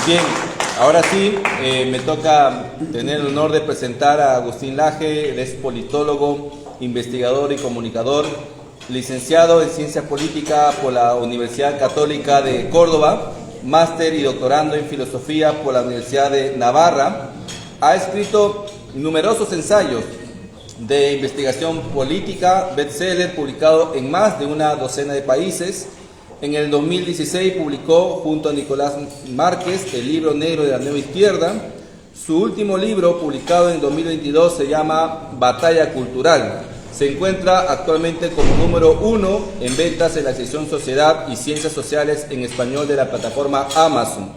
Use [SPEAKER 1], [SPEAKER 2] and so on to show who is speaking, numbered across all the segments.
[SPEAKER 1] Bien, ahora sí, me toca tener el honor de presentar a Agustín Laje. Él es politólogo, investigador y comunicador, licenciado en Ciencia Política por la Universidad Católica de Córdoba, máster y doctorando en Filosofía por la Universidad de Navarra. Ha escrito numerosos ensayos de investigación política, bestseller, publicado en más de una docena de países. En el 2016 publicó junto a Nicolás Márquez el libro negro de la nueva izquierda. Su último libro, publicado en 2022, se llama Batalla Cultural. Se encuentra actualmente como número 1 en ventas en la sección Sociedad y Ciencias Sociales en español de la plataforma Amazon.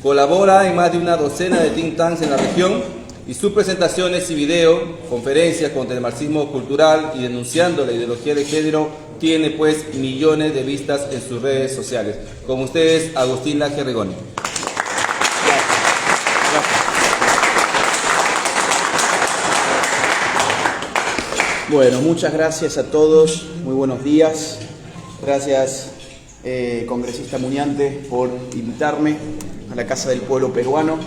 [SPEAKER 1] Colabora en más de una docena de think tanks en la región y sus presentaciones y video, conferencias contra el marxismo cultural y denunciando la ideología de género, tiene pues millones de vistas en sus redes sociales. Con ustedes, Agustín Laje Rigoni.
[SPEAKER 2] Bueno, muchas gracias a todos, muy buenos días. Gracias, congresista Muñante, por invitarme a la Casa del Pueblo Peruano.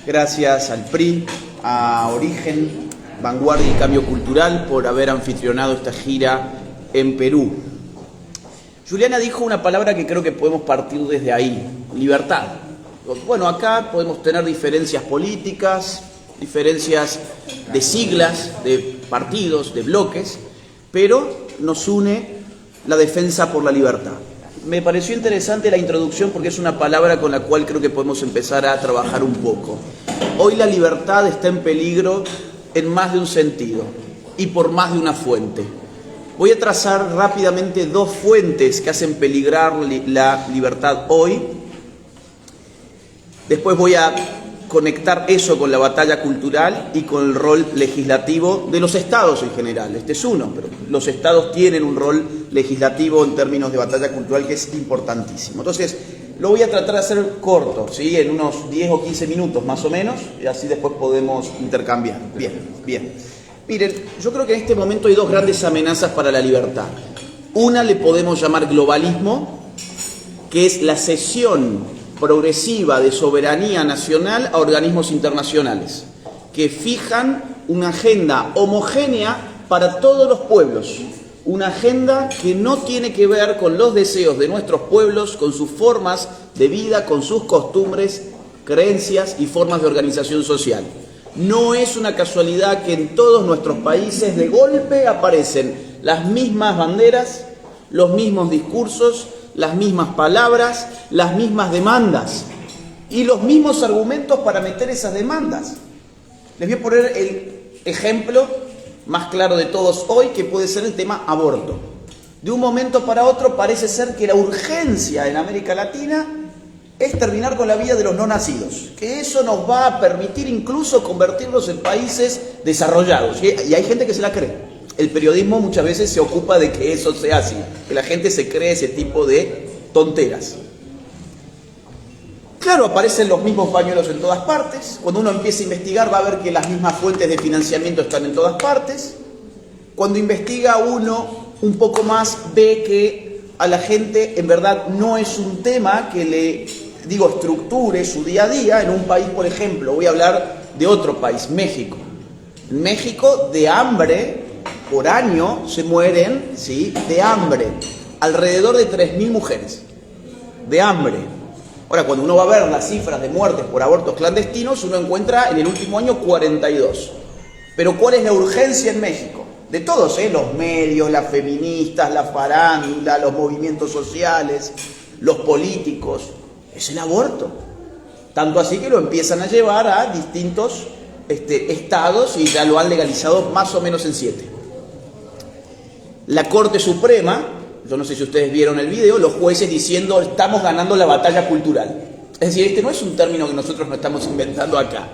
[SPEAKER 2] Gracias al PRI, a Origen, Vanguardia y Cambio Cultural por haber anfitrionado esta gira en Perú. Juliana dijo una palabra que creo que podemos partir desde ahí: libertad. Bueno, acá podemos tener diferencias políticas, diferencias de siglas, de partidos, de bloques, pero nos une la defensa por la libertad. Me pareció interesante la introducción porque es una palabra con la cual creo que podemos empezar a trabajar un poco. Hoy la libertad está en peligro en más de un sentido y por más de una fuente. Voy a trazar rápidamente dos fuentes que hacen peligrar la libertad hoy. Después voy a conectar eso con la batalla cultural y con el rol legislativo de los estados en general. Este es uno, pero los estados tienen un rol legislativo en términos de batalla cultural que es importantísimo. Entonces, lo voy a tratar de hacer corto, ¿sí? En unos 10 o 15 minutos más o menos, y así después podemos intercambiar. Bien. Miren, yo creo que en este momento hay dos grandes amenazas para la libertad. Una le podemos llamar globalismo, que es la cesión progresiva de soberanía nacional a organismos internacionales, que fijan una agenda homogénea para todos los pueblos, una agenda que no tiene que ver con los deseos de nuestros pueblos, con sus formas de vida, con sus costumbres, creencias y formas de organización social. No es una casualidad que en todos nuestros países de golpe aparecen las mismas banderas, los mismos discursos, las mismas palabras, las mismas demandas y los mismos argumentos para meter esas demandas. Les voy a poner el ejemplo más claro de todos hoy, que puede ser el tema aborto. De un momento para otro parece ser que la urgencia en América Latina es terminar con la vida de los no nacidos, que eso nos va a permitir incluso convertirlos en países desarrollados. Y hay gente que se la cree. El periodismo muchas veces se ocupa de que eso sea así, que la gente se cree ese tipo de tonteras. Claro, aparecen los mismos pañuelos en todas partes. Cuando uno empieza a investigar va a ver que las mismas fuentes de financiamiento están en todas partes. Cuando investiga uno un poco más ve que a la gente en verdad no es un tema que le, estructure su día a día. En un país, por ejemplo, voy a hablar de otro país, México. En México, de hambre, por año se mueren, ¿sí?, de hambre, alrededor de 3.000 mujeres, de hambre. Ahora, cuando uno va a ver las cifras de muertes por abortos clandestinos, uno encuentra en el último año 42. Pero ¿cuál es la urgencia en México? De todos, los medios, las feministas, la farándula, los movimientos sociales, los políticos, es el aborto. Tanto así que lo empiezan a llevar a distintos estados y ya lo han legalizado más o menos en 7. La Corte Suprema, yo no sé si ustedes vieron el video, los jueces diciendo estamos ganando la batalla cultural. Es decir, este no es un término que nosotros no estamos inventando acá.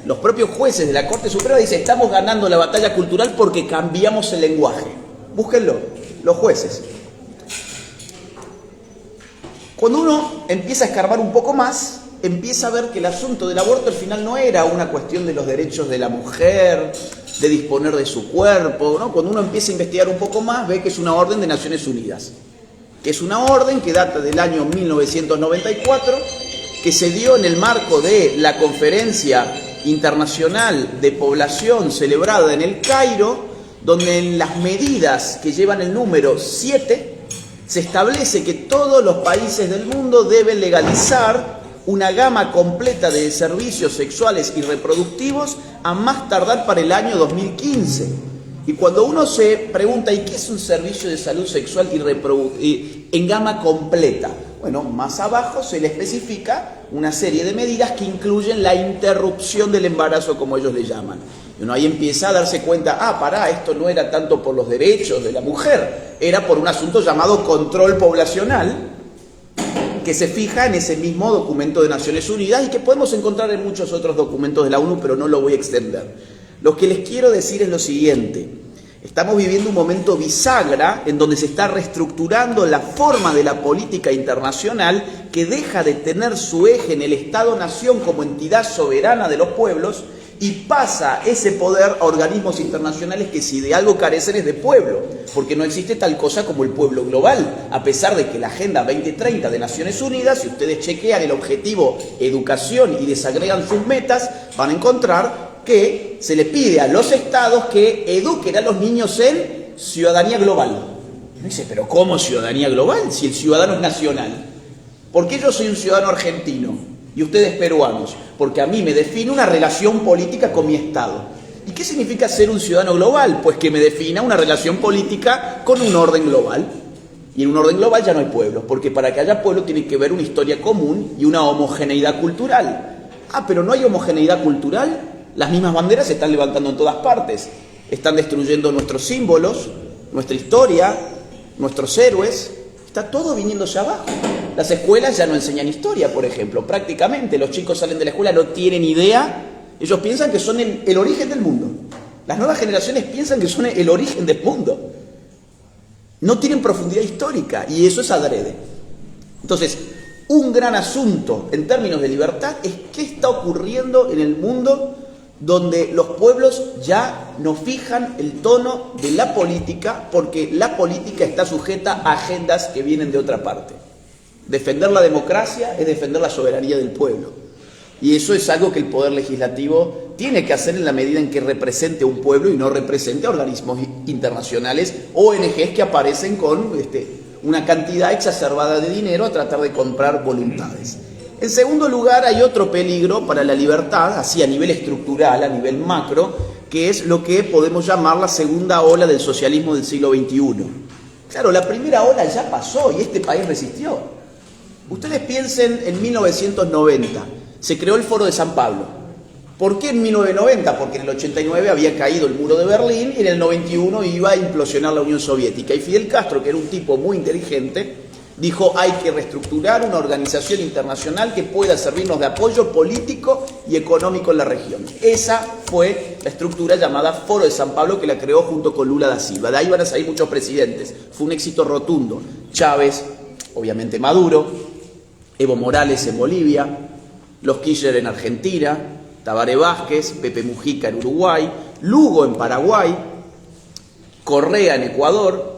[SPEAKER 2] Los propios jueces de la Corte Suprema dicen estamos ganando la batalla cultural porque cambiamos el lenguaje. Búsquenlo, los jueces. Cuando uno empieza a escarbar un poco más, empieza a ver que el asunto del aborto al final no era una cuestión de los derechos de la mujer, de disponer de su cuerpo, ¿no? Cuando uno empieza a investigar un poco más, ve que es una orden de Naciones Unidas, que es una orden que data del año 1994, que se dio en el marco de la Conferencia Internacional de Población celebrada en el Cairo, donde en las medidas que llevan el número 7 se establece que todos los países del mundo deben legalizar una gama completa de servicios sexuales y reproductivos a más tardar para el año 2015. Y cuando uno se pregunta, ¿y qué es un servicio de salud sexual y en gama completa? Bueno, más abajo se le especifica una serie de medidas que incluyen la interrupción del embarazo, como ellos le llaman. Y uno ahí empieza a darse cuenta, esto no era tanto por los derechos de la mujer, era por un asunto llamado control poblacional, que se fija en ese mismo documento de Naciones Unidas y que podemos encontrar en muchos otros documentos de la ONU, pero no lo voy a extender. Lo que les quiero decir es lo siguiente: estamos viviendo un momento bisagra en donde se está reestructurando la forma de la política internacional, que deja de tener su eje en el Estado-Nación como entidad soberana de los pueblos y pasa ese poder a organismos internacionales que, si de algo carecen, es de pueblo, porque no existe tal cosa como el pueblo global, a pesar de que la Agenda 2030 de Naciones Unidas, si ustedes chequean el objetivo educación y desagregan sus metas, van a encontrar que se le pide a los estados que eduquen a los niños en ciudadanía global. Uno dice, pero ¿cómo ciudadanía global? Si el ciudadano es nacional. ¿Por qué yo soy un ciudadano argentino y ustedes peruanos? Porque a mí me define una relación política con mi estado. ¿Y qué significa ser un ciudadano global? Pues que me defina una relación política con un orden global. Y en un orden global ya no hay pueblos, porque para que haya pueblo tiene que haber una historia común y una homogeneidad cultural. Pero no hay homogeneidad cultural. Las mismas banderas se están levantando en todas partes. Están destruyendo nuestros símbolos, nuestra historia, nuestros héroes. Está todo viniéndose abajo. Las escuelas ya no enseñan historia, por ejemplo. Prácticamente los chicos salen de la escuela, no tienen idea. Ellos piensan que son el origen del mundo. Las nuevas generaciones piensan que son el origen del mundo. No tienen profundidad histórica y eso es adrede. Entonces, un gran asunto en términos de libertad es qué está ocurriendo en el mundo donde los pueblos ya no fijan el tono de la política, porque la política está sujeta a agendas que vienen de otra parte. Defender la democracia es defender la soberanía del pueblo. Y eso es algo que el Poder Legislativo tiene que hacer en la medida en que represente a un pueblo y no represente a organismos internacionales, ONGs que aparecen con una cantidad exacerbada de dinero a tratar de comprar voluntades. En segundo lugar, hay otro peligro para la libertad, así a nivel estructural, a nivel macro, que es lo que podemos llamar la segunda ola del socialismo del siglo XXI. Claro, la primera ola ya pasó y este país resistió. Ustedes piensen en 1990, se creó el Foro de San Pablo. ¿Por qué en 1990? Porque en el 89 había caído el muro de Berlín y en el 91 iba a implosionar la Unión Soviética. Y Fidel Castro, que era un tipo muy inteligente, dijo, hay que reestructurar una organización internacional que pueda servirnos de apoyo político y económico en la región. Esa fue la estructura llamada Foro de San Pablo, que la creó junto con Lula da Silva. De ahí van a salir muchos presidentes. Fue un éxito rotundo. Chávez, obviamente Maduro, Evo Morales en Bolivia, los Kirchner en Argentina, Tabaré Vázquez, Pepe Mujica en Uruguay, Lugo en Paraguay, Correa en Ecuador.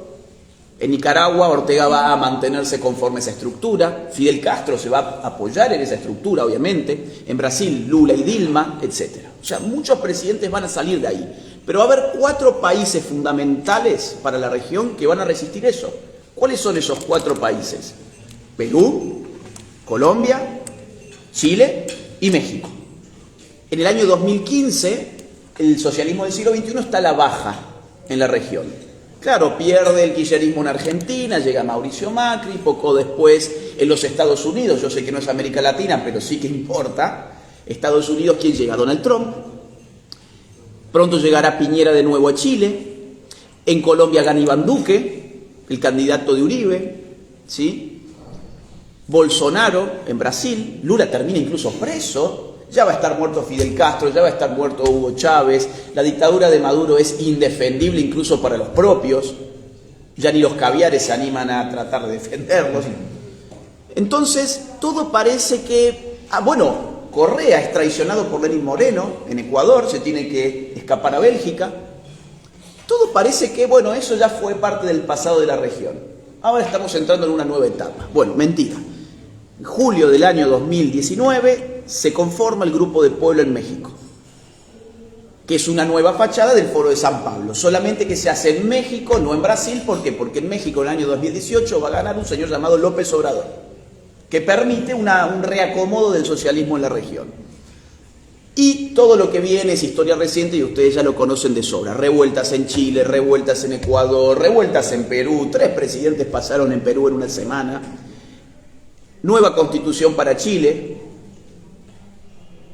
[SPEAKER 2] En Nicaragua, Ortega va a mantenerse conforme a esa estructura. Fidel Castro se va a apoyar en esa estructura, obviamente. En Brasil, Lula y Dilma, etc. O sea, muchos presidentes van a salir de ahí. Pero va a haber 4 países fundamentales para la región que van a resistir eso. ¿Cuáles son esos 4 países? Perú, Colombia, Chile y México. En el año 2015, el socialismo del siglo XXI está a la baja en la región. Claro, pierde el kirchnerismo en Argentina, llega Mauricio Macri, poco después en los Estados Unidos, yo sé que no es América Latina, pero sí que importa. Estados Unidos, ¿quién llega? Donald Trump. Pronto llegará Piñera de nuevo a Chile. En Colombia gana Iván Duque, el candidato de Uribe, ¿sí? Bolsonaro en Brasil, Lula termina incluso preso. Ya va a estar muerto Fidel Castro, ya va a estar muerto Hugo Chávez, la dictadura de Maduro es indefendible incluso para los propios, ya ni los caviares se animan a tratar de defenderlos. Entonces, todo parece que... Correa es traicionado por Lenín Moreno en Ecuador, se tiene que escapar a Bélgica. Todo parece que, eso ya fue parte del pasado de la región. Ahora estamos entrando en una nueva etapa. Mentira. En julio del año 2019 se conforma el Grupo de Pueblo en México, que es una nueva fachada del Foro de San Pablo, solamente que se hace en México, no en Brasil. ¿Por qué? Porque en México en el año 2018 va a ganar un señor llamado López Obrador, que permite un reacomodo del socialismo en la región. Y todo lo que viene es historia reciente y ustedes ya lo conocen de sobra. Revueltas en Chile, revueltas en Ecuador, revueltas en Perú. 3 presidentes pasaron en Perú en una semana. Nueva constitución para Chile.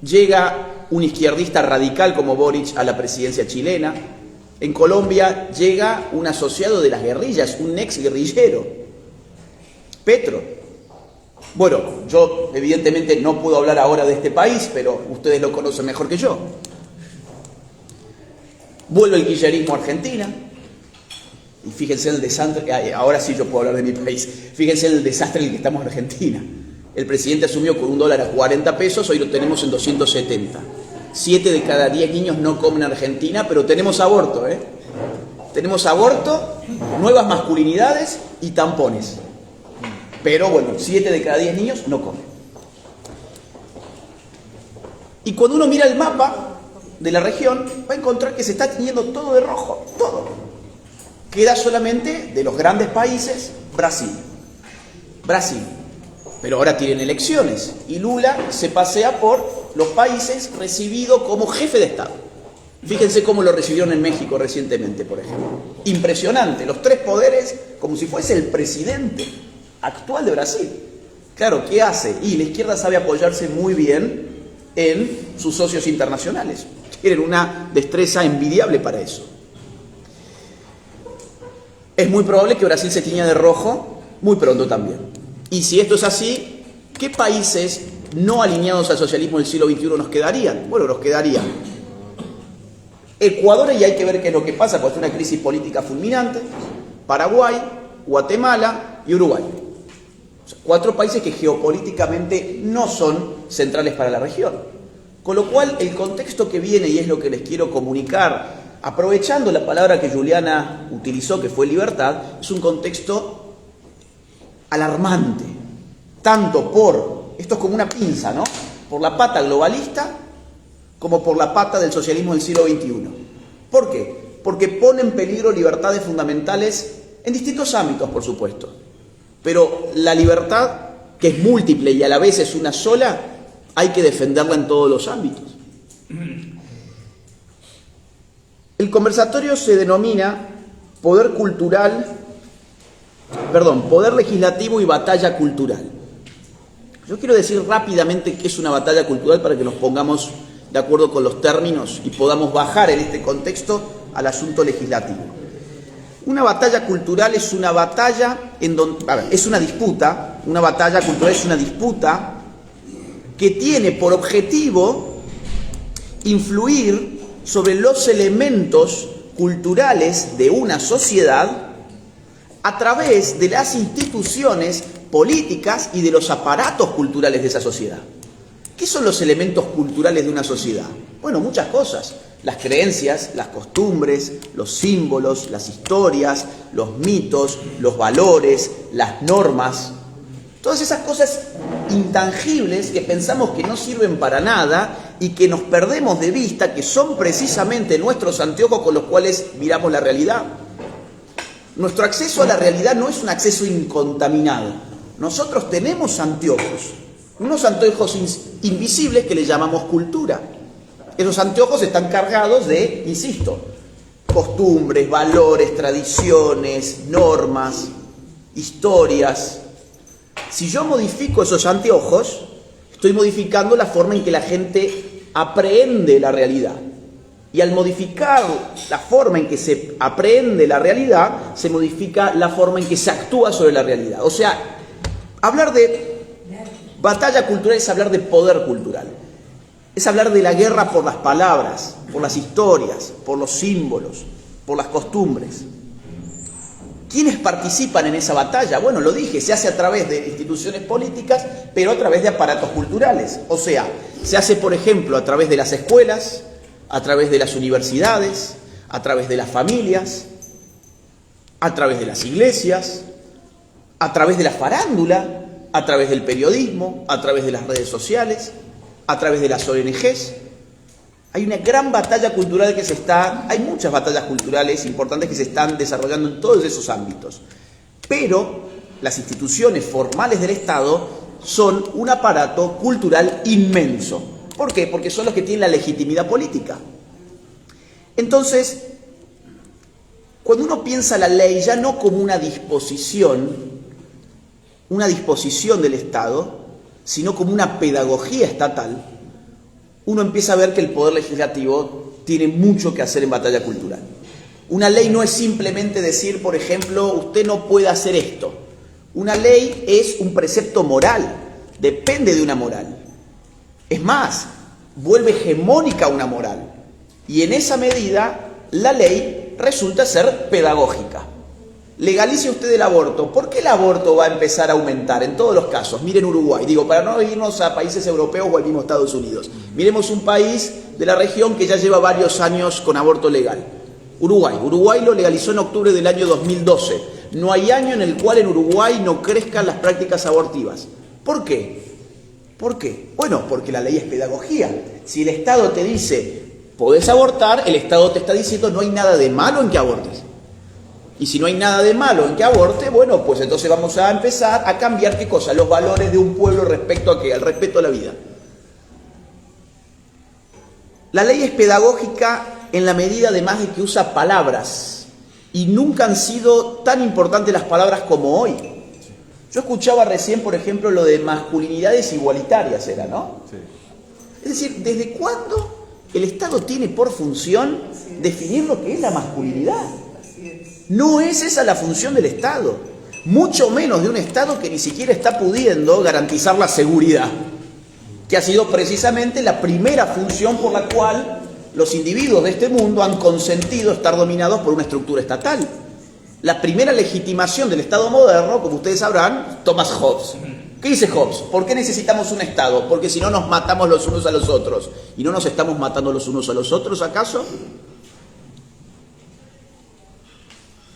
[SPEAKER 2] Llega un izquierdista radical como Boric a la presidencia chilena. En Colombia llega un asociado de las guerrillas, un ex guerrillero, Petro. Bueno, yo evidentemente no puedo hablar ahora de este país, pero ustedes lo conocen mejor que yo. Vuelve el kirchnerismo a Argentina. Y fíjense en el desastre, ahora sí yo puedo hablar de mi país, fíjense en el desastre en el que estamos en Argentina. El presidente asumió con $1 a 40 pesos, hoy lo tenemos en 270. 7 de cada 10 niños no comen en Argentina, pero tenemos aborto, ¿eh? Tenemos aborto, nuevas masculinidades y tampones. Pero bueno, 7 de cada 10 niños no comen. Y cuando uno mira el mapa de la región, va a encontrar que se está tiñendo todo de rojo, todo. Queda solamente de los grandes países, Brasil. Brasil. Pero ahora tienen elecciones y Lula se pasea por los países recibido como jefe de Estado. Fíjense cómo lo recibieron en México recientemente, por ejemplo. Impresionante, los 3 poderes como si fuese el presidente actual de Brasil. Claro, ¿qué hace? Y la izquierda sabe apoyarse muy bien en sus socios internacionales. Tienen una destreza envidiable para eso. Es muy probable que Brasil se tiña de rojo muy pronto también. Y si esto es así, ¿qué países no alineados al socialismo del siglo XXI nos quedarían? Bueno, nos quedarían Ecuador, y hay que ver qué es lo que pasa, porque es una crisis política fulminante, Paraguay, Guatemala y Uruguay. O sea, 4 países que geopolíticamente no son centrales para la región. Con lo cual, el contexto que viene, y es lo que les quiero comunicar, aprovechando la palabra que Juliana utilizó, que fue libertad, es un contexto alarmante, tanto esto es como una pinza, ¿no? Por la pata globalista como por la pata del socialismo del siglo XXI. ¿Por qué? Porque pone en peligro libertades fundamentales en distintos ámbitos, por supuesto. Pero la libertad, que es múltiple y a la vez es una sola, hay que defenderla en todos los ámbitos. El conversatorio se denomina poder legislativo y batalla cultural. Yo quiero decir rápidamente qué es una batalla cultural para que nos pongamos de acuerdo con los términos y podamos bajar en este contexto al asunto legislativo. Una batalla cultural es una batalla es una disputa, una batalla cultural es una disputa que tiene por objetivo influir sobre los elementos culturales de una sociedad a través de las instituciones políticas y de los aparatos culturales de esa sociedad. ¿Qué son los elementos culturales de una sociedad? Bueno, muchas cosas. Las creencias, las costumbres, los símbolos, las historias, los mitos, los valores, las normas. Todas esas cosas intangibles que pensamos que no sirven para nada y que nos perdemos de vista, que son precisamente nuestros anteojos con los cuales miramos la realidad. Nuestro acceso a la realidad no es un acceso incontaminado. Nosotros tenemos anteojos, unos anteojos invisibles que le llamamos cultura. Esos anteojos están cargados de, insisto, costumbres, valores, tradiciones, normas, historias. Si yo modifico esos anteojos, estoy modificando la forma en que la gente aprehende la realidad. Y al modificar la forma en que se aprehende la realidad, se modifica la forma en que se actúa sobre la realidad. O sea, hablar de batalla cultural es hablar de poder cultural. Es hablar de la guerra por las palabras, por las historias, por los símbolos, por las costumbres. ¿Quiénes participan en esa batalla? Bueno, lo dije, se hace a través de instituciones políticas, pero a través de aparatos culturales. O sea, se hace, por ejemplo, a través de las escuelas, a través de las universidades, a través de las familias, a través de las iglesias, a través de la farándula, a través del periodismo, a través de las redes sociales, a través de las ONGs. Hay una gran batalla cultural hay muchas batallas culturales importantes que se están desarrollando en todos esos ámbitos. Pero las instituciones formales del Estado son un aparato cultural inmenso. ¿Por qué? Porque son los que tienen la legitimidad política. Entonces, cuando uno piensa la ley ya no como una disposición del Estado, sino como una pedagogía estatal, uno empieza a ver que el Poder Legislativo tiene mucho que hacer en batalla cultural. Una ley no es simplemente decir, por ejemplo, usted no puede hacer esto. Una ley es un precepto moral, depende de una moral. Es más, vuelve hegemónica una moral. Y en esa medida, la ley resulta ser pedagógica. Legalice usted el aborto. ¿Por qué el aborto va a empezar a aumentar en todos los casos? Miren Uruguay, digo, para no irnos a países europeos o al mismo Estados Unidos. Miremos un país de la región que ya lleva varios años con aborto legal. Uruguay. Uruguay lo legalizó en octubre del año 2012. No hay año en el cual en Uruguay no crezcan las prácticas abortivas. ¿Por qué? ¿Por qué? Bueno, porque la ley es pedagogía. Si el Estado te dice, podés abortar, el Estado te está diciendo, no hay nada de malo en que abortes. Y si no hay nada de malo en que aborte, bueno, pues entonces vamos a empezar a cambiar, ¿qué cosa? Los valores de un pueblo respecto a ¿qué? Al respeto a la vida. La ley es pedagógica en la medida además de que usa palabras. Y nunca han sido tan importantes las palabras como hoy. Yo escuchaba recién, por ejemplo, lo de masculinidades igualitarias, ¿era, no? Sí. Es decir, ¿desde cuándo el Estado tiene por función definir lo que es la masculinidad? No es esa la función del Estado, mucho menos de un Estado que ni siquiera está pudiendo garantizar la seguridad, que ha sido precisamente la primera función por la cual los individuos de este mundo han consentido estar dominados por una estructura estatal. La primera legitimación del Estado moderno, como ustedes sabrán, Thomas Hobbes. ¿Qué dice Hobbes? ¿Por qué necesitamos un Estado? Porque si no nos matamos los unos a los otros. ¿Y no nos estamos matando los unos a los otros, acaso?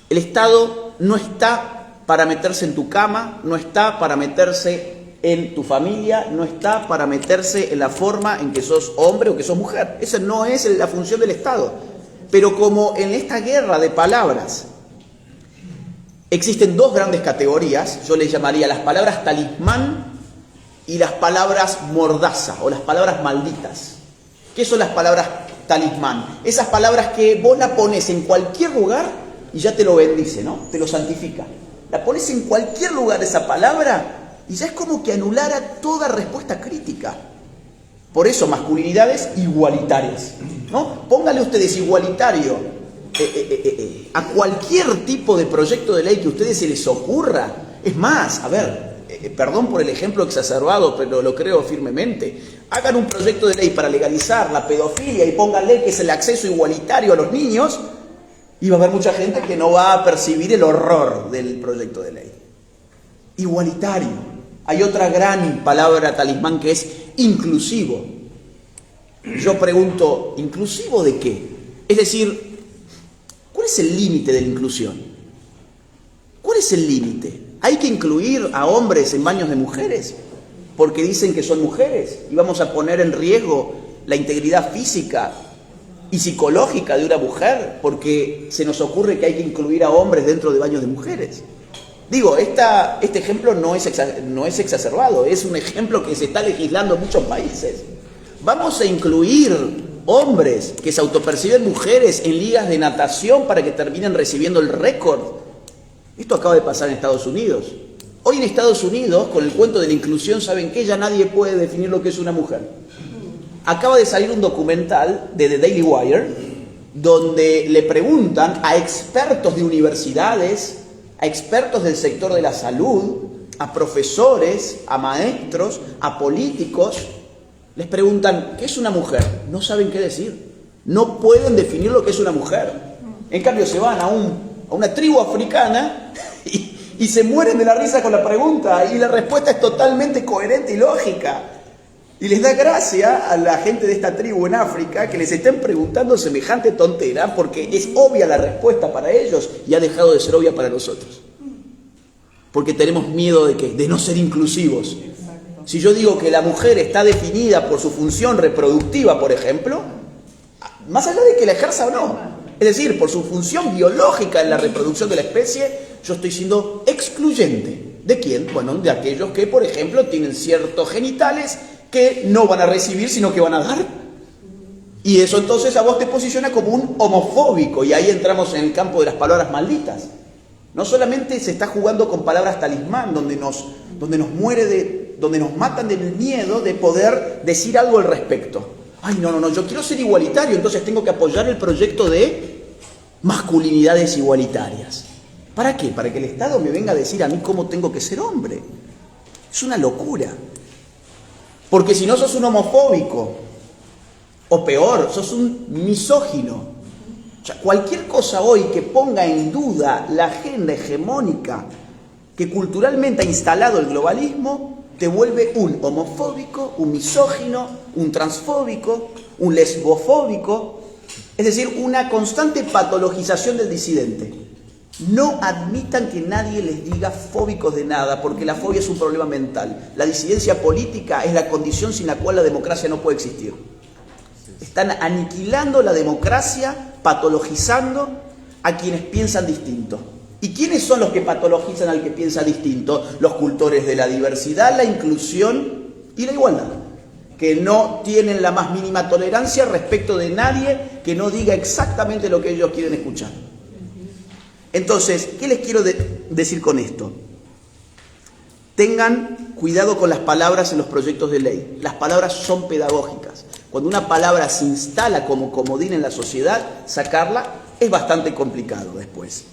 [SPEAKER 2] El Estado no está para meterse en tu cama, no está para meterse en tu familia, no está para meterse en la forma en que sos hombre o que sos mujer. Esa no es la función del Estado. Pero como en esta guerra de palabras existen dos grandes categorías, yo les llamaría las palabras talismán y las palabras mordaza o las palabras malditas. ¿Qué son las palabras talismán? Esas palabras que vos la pones en cualquier lugar y ya te lo bendice, ¿no? Te lo santifica. La pones en cualquier lugar esa palabra y ya es como que anulara toda respuesta crítica. Por eso, masculinidades igualitarias, ¿no? Póngale ustedes igualitario a cualquier tipo de proyecto de ley que a ustedes se les ocurra. Es más, a ver, perdón por el ejemplo exacerbado, pero lo creo firmemente. Hagan un proyecto de ley para legalizar la pedofilia y pónganle que es el acceso igualitario a los niños. Y va a haber mucha gente que no va a percibir el horror del proyecto de ley. Igualitario. Hay otra gran palabra talismán que es inclusivo. Yo pregunto, ¿inclusivo de qué? Es decir, ¿cuál es el límite de la inclusión? ¿Cuál es el límite? ¿Hay que incluir a hombres en baños de mujeres? Porque dicen que son mujeres y vamos a poner en riesgo la integridad física y psicológica de una mujer, porque se nos ocurre que hay que incluir a hombres dentro de baños de mujeres. Digo, este ejemplo no es exacerbado, es un ejemplo que se está legislando en muchos países. Vamos a incluir hombres que se autoperciben mujeres en ligas de natación para que terminen recibiendo el récord. Esto acaba de pasar en Estados Unidos. Hoy en Estados Unidos, con el cuento de la inclusión, ¿saben qué? Ya nadie puede definir lo que es una mujer. Acaba de salir un documental de The Daily Wire donde le preguntan a expertos de universidades, a expertos del sector de la salud, a profesores, a maestros, a políticos. Les preguntan, ¿qué es una mujer? No saben qué decir. No pueden definir lo que es una mujer. En cambio se van a una tribu africana y se mueren de la risa con la pregunta y la respuesta es totalmente coherente y lógica. Y les da gracia a la gente de esta tribu en África que les estén preguntando semejante tontera porque es obvia la respuesta para ellos y ha dejado de ser obvia para nosotros. porque tenemos miedo de ¿qué? De no ser inclusivos. Si yo digo que la mujer está definida por su función reproductiva, por ejemplo, más allá de que la ejerza o no, es decir, por su función biológica en la reproducción de la especie, yo estoy siendo excluyente. ¿De quién? Bueno, de aquellos que, por ejemplo, tienen ciertos genitales que no van a recibir, sino que van a dar. Y eso entonces a vos te posiciona como un homofóbico, y ahí entramos en el campo de las palabras malditas. No solamente se está jugando con palabras talismán, donde nos matan del miedo de poder decir algo al respecto. Ay, no, yo quiero ser igualitario, entonces tengo que apoyar el proyecto de masculinidades igualitarias. ¿Para qué? Para que el Estado me venga a decir a mí cómo tengo que ser hombre. Es una locura. Porque si no sos un homofóbico, o peor, sos un misógino. O sea, cualquier cosa hoy que ponga en duda la agenda hegemónica que culturalmente ha instalado el globalismo, te vuelve un homofóbico, un misógino, un transfóbico, un lesbofóbico, es decir, una constante patologización del disidente. No admitan que nadie les diga fóbicos de nada, porque la fobia es un problema mental. La disidencia política es la condición sin la cual la democracia no puede existir. Están aniquilando la democracia, patologizando a quienes piensan distinto. ¿Y quiénes son los que patologizan al que piensa distinto? Los cultores de la diversidad, la inclusión y la igualdad, que no tienen la más mínima tolerancia respecto de nadie que no diga exactamente lo que ellos quieren escuchar. Entonces, ¿qué les quiero decir con esto? Tengan cuidado con las palabras en los proyectos de ley. Las palabras son pedagógicas. Cuando una palabra se instala como comodín en la sociedad, sacarla es bastante complicado después.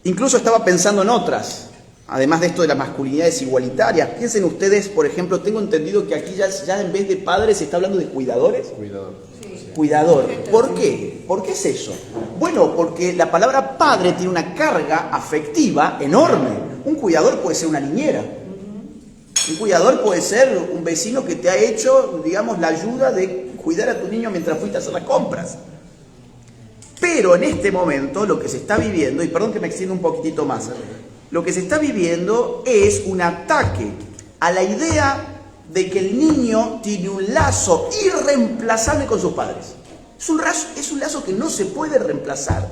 [SPEAKER 2] Incluso estaba pensando en otras, además de esto de las masculinidades igualitarias. Piensen ustedes, por ejemplo, tengo entendido que aquí ya en vez de padres se está hablando de cuidadores. Cuidador. ¿Por qué? ¿Por qué es eso? Bueno, porque la palabra padre tiene una carga afectiva enorme. Un cuidador puede ser una niñera. Un cuidador puede ser un vecino que te ha hecho, digamos, la ayuda de cuidar a tu niño mientras fuiste a hacer las compras. Pero en este momento lo que se está viviendo, y perdón que me extienda un poquitito más, lo que se está viviendo es un ataque a la idea de que el niño tiene un lazo irreemplazable con sus padres. Es un lazo que no se puede reemplazar.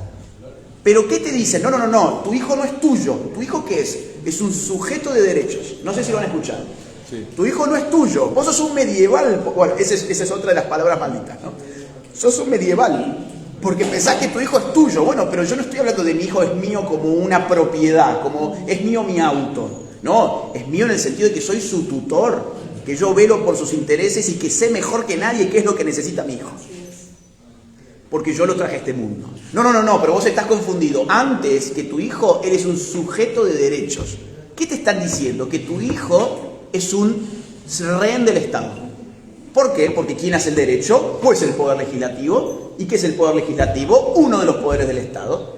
[SPEAKER 2] Pero ¿qué te dicen? No, tu hijo no es tuyo. ¿Tu hijo qué es? Es un sujeto de derechos. No sé si lo han escuchado. Sí. Tu hijo no es tuyo. Vos sos un medieval. Bueno, esa es otra de las palabras malditas, ¿no? Sos un medieval. Porque pensás que tu hijo es tuyo. Bueno, pero yo no estoy hablando de mi hijo es mío como una propiedad, como es mío mi auto. No, es mío en el sentido de que soy su tutor, que yo velo por sus intereses y que sé mejor que nadie qué es lo que necesita mi hijo. Porque yo lo traje a este mundo. No, pero vos estás confundido. Antes que tu hijo, eres un sujeto de derechos. ¿Qué te están diciendo? Que tu hijo es un rehén del Estado. ¿Por qué? Porque ¿quién hace el derecho? Pues el Poder Legislativo. ¿Y qué es el Poder Legislativo? Uno de los poderes del Estado.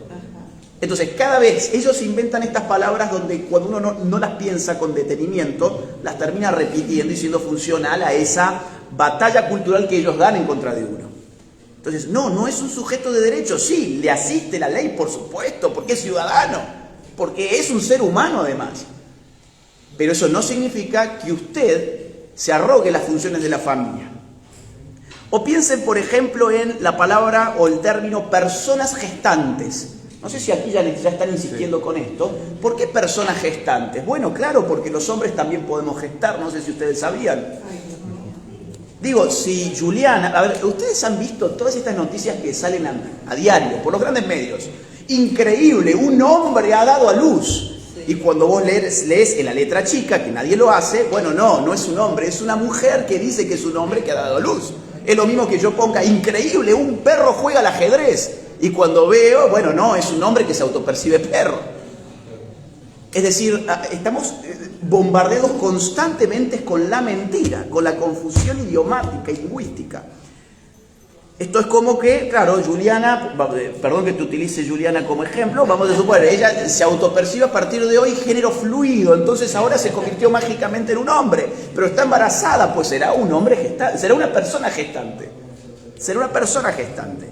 [SPEAKER 2] Entonces, cada vez ellos inventan estas palabras donde cuando uno no las piensa con detenimiento, las termina repitiendo y siendo funcional a esa batalla cultural que ellos dan en contra de uno. Entonces, no es un sujeto de derecho. Sí, le asiste la ley, por supuesto, porque es ciudadano, porque es un ser humano además. Pero eso no significa que usted se arrogue las funciones de la familia. O piensen, por ejemplo, en la palabra o el término personas gestantes. No sé si aquí ya están insistiendo con esto. ¿Por qué personas gestantes? Bueno, claro, porque los hombres también podemos gestar, no sé si ustedes sabían. Digo, si Juliana... A ver, ustedes han visto todas estas noticias que salen a diario, por los grandes medios. Increíble, un hombre ha dado a luz. Y cuando vos lees en la letra chica, que nadie lo hace, bueno, no es un hombre, es una mujer que dice que es un hombre que ha dado a luz. Es lo mismo que yo ponga, increíble, un perro juega al ajedrez. Y cuando veo, bueno, no, es un hombre que se autopercibe perro. Es decir, estamos bombardeados constantemente con la mentira, con la confusión idiomática y lingüística. Esto es como que, claro, Juliana, perdón que te utilice Juliana como ejemplo, vamos a suponer, ella se autopercibe a partir de hoy género fluido, entonces ahora se convirtió mágicamente en un hombre, pero está embarazada, pues será un hombre gestante, será una persona gestante. Será una persona gestante.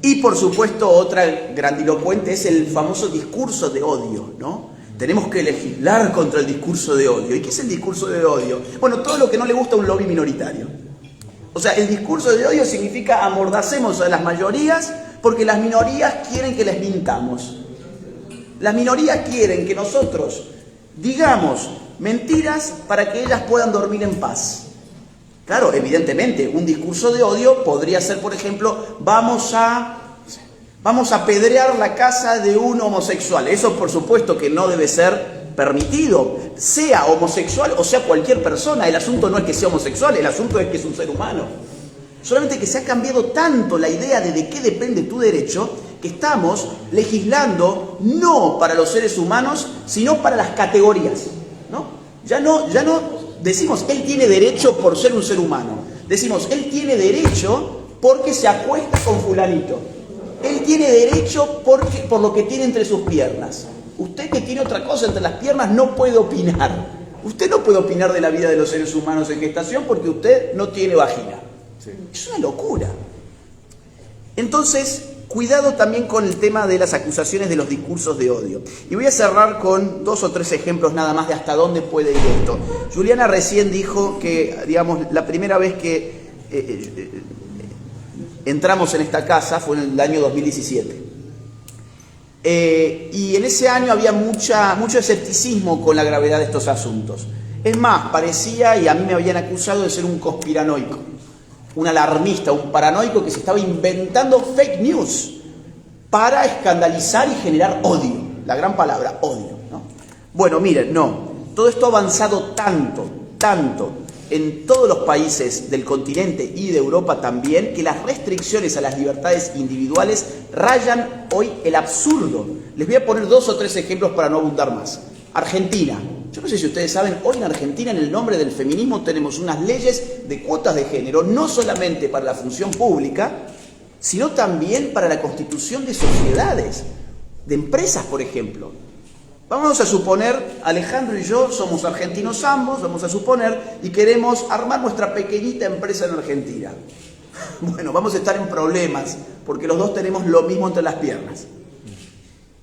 [SPEAKER 2] Y por supuesto, otra grandilocuente es el famoso discurso de odio, ¿no? tenemos que legislar contra el discurso de odio. ¿Y qué es el discurso de odio? Bueno, todo lo que no le gusta a un lobby minoritario. O sea, el discurso de odio significa amordacemos a las mayorías porque las minorías quieren que les mintamos. Las minorías quieren que nosotros digamos mentiras para que ellas puedan dormir en paz. Claro, evidentemente, un discurso de odio podría ser, por ejemplo, vamos a apedrear la casa de un homosexual. Eso, por supuesto, que no debe ser permitido, sea homosexual o sea cualquier persona. El asunto no es que sea homosexual, el asunto es que es un ser humano. Solamente que se ha cambiado tanto la idea de qué depende tu derecho, que estamos legislando no para los seres humanos, sino para las categorías, ¿no? Ya no decimos, él tiene derecho por ser un ser humano. Decimos, él tiene derecho porque se acuesta con fulanito. Él tiene derecho por lo que tiene entre sus piernas. Usted que tiene otra cosa entre las piernas no puede opinar. Usted no puede opinar de la vida de los seres humanos en gestación porque usted no tiene vagina. Sí. Es una locura. Entonces, cuidado también con el tema de las acusaciones de los discursos de odio. Y voy a cerrar con 2 o 3 ejemplos nada más de hasta dónde puede ir esto. Juliana recién dijo que, digamos, la primera vez que entramos en esta casa fue en el año 2017. Y en ese año había mucho escepticismo con la gravedad de estos asuntos. Es más, parecía, y a mí me habían acusado de ser un conspiranoico, un alarmista, un paranoico que se estaba inventando fake news para escandalizar y generar odio. La gran palabra, odio, ¿no? Bueno, miren, no. Todo esto ha avanzado tanto en todos los países del continente y de Europa también, que las restricciones a las libertades individuales rayan hoy el absurdo. Les voy a poner 2 o 3 ejemplos para no abundar más. Argentina. Yo no sé si ustedes saben, hoy en Argentina, en el nombre del feminismo, tenemos unas leyes de cuotas de género, no solamente para la función pública, sino también para la constitución de sociedades, de empresas, por ejemplo. Vamos a suponer, Alejandro y yo somos argentinos ambos, vamos a suponer, y queremos armar nuestra pequeñita empresa en Argentina. Bueno, vamos a estar en problemas, porque los dos tenemos lo mismo entre las piernas.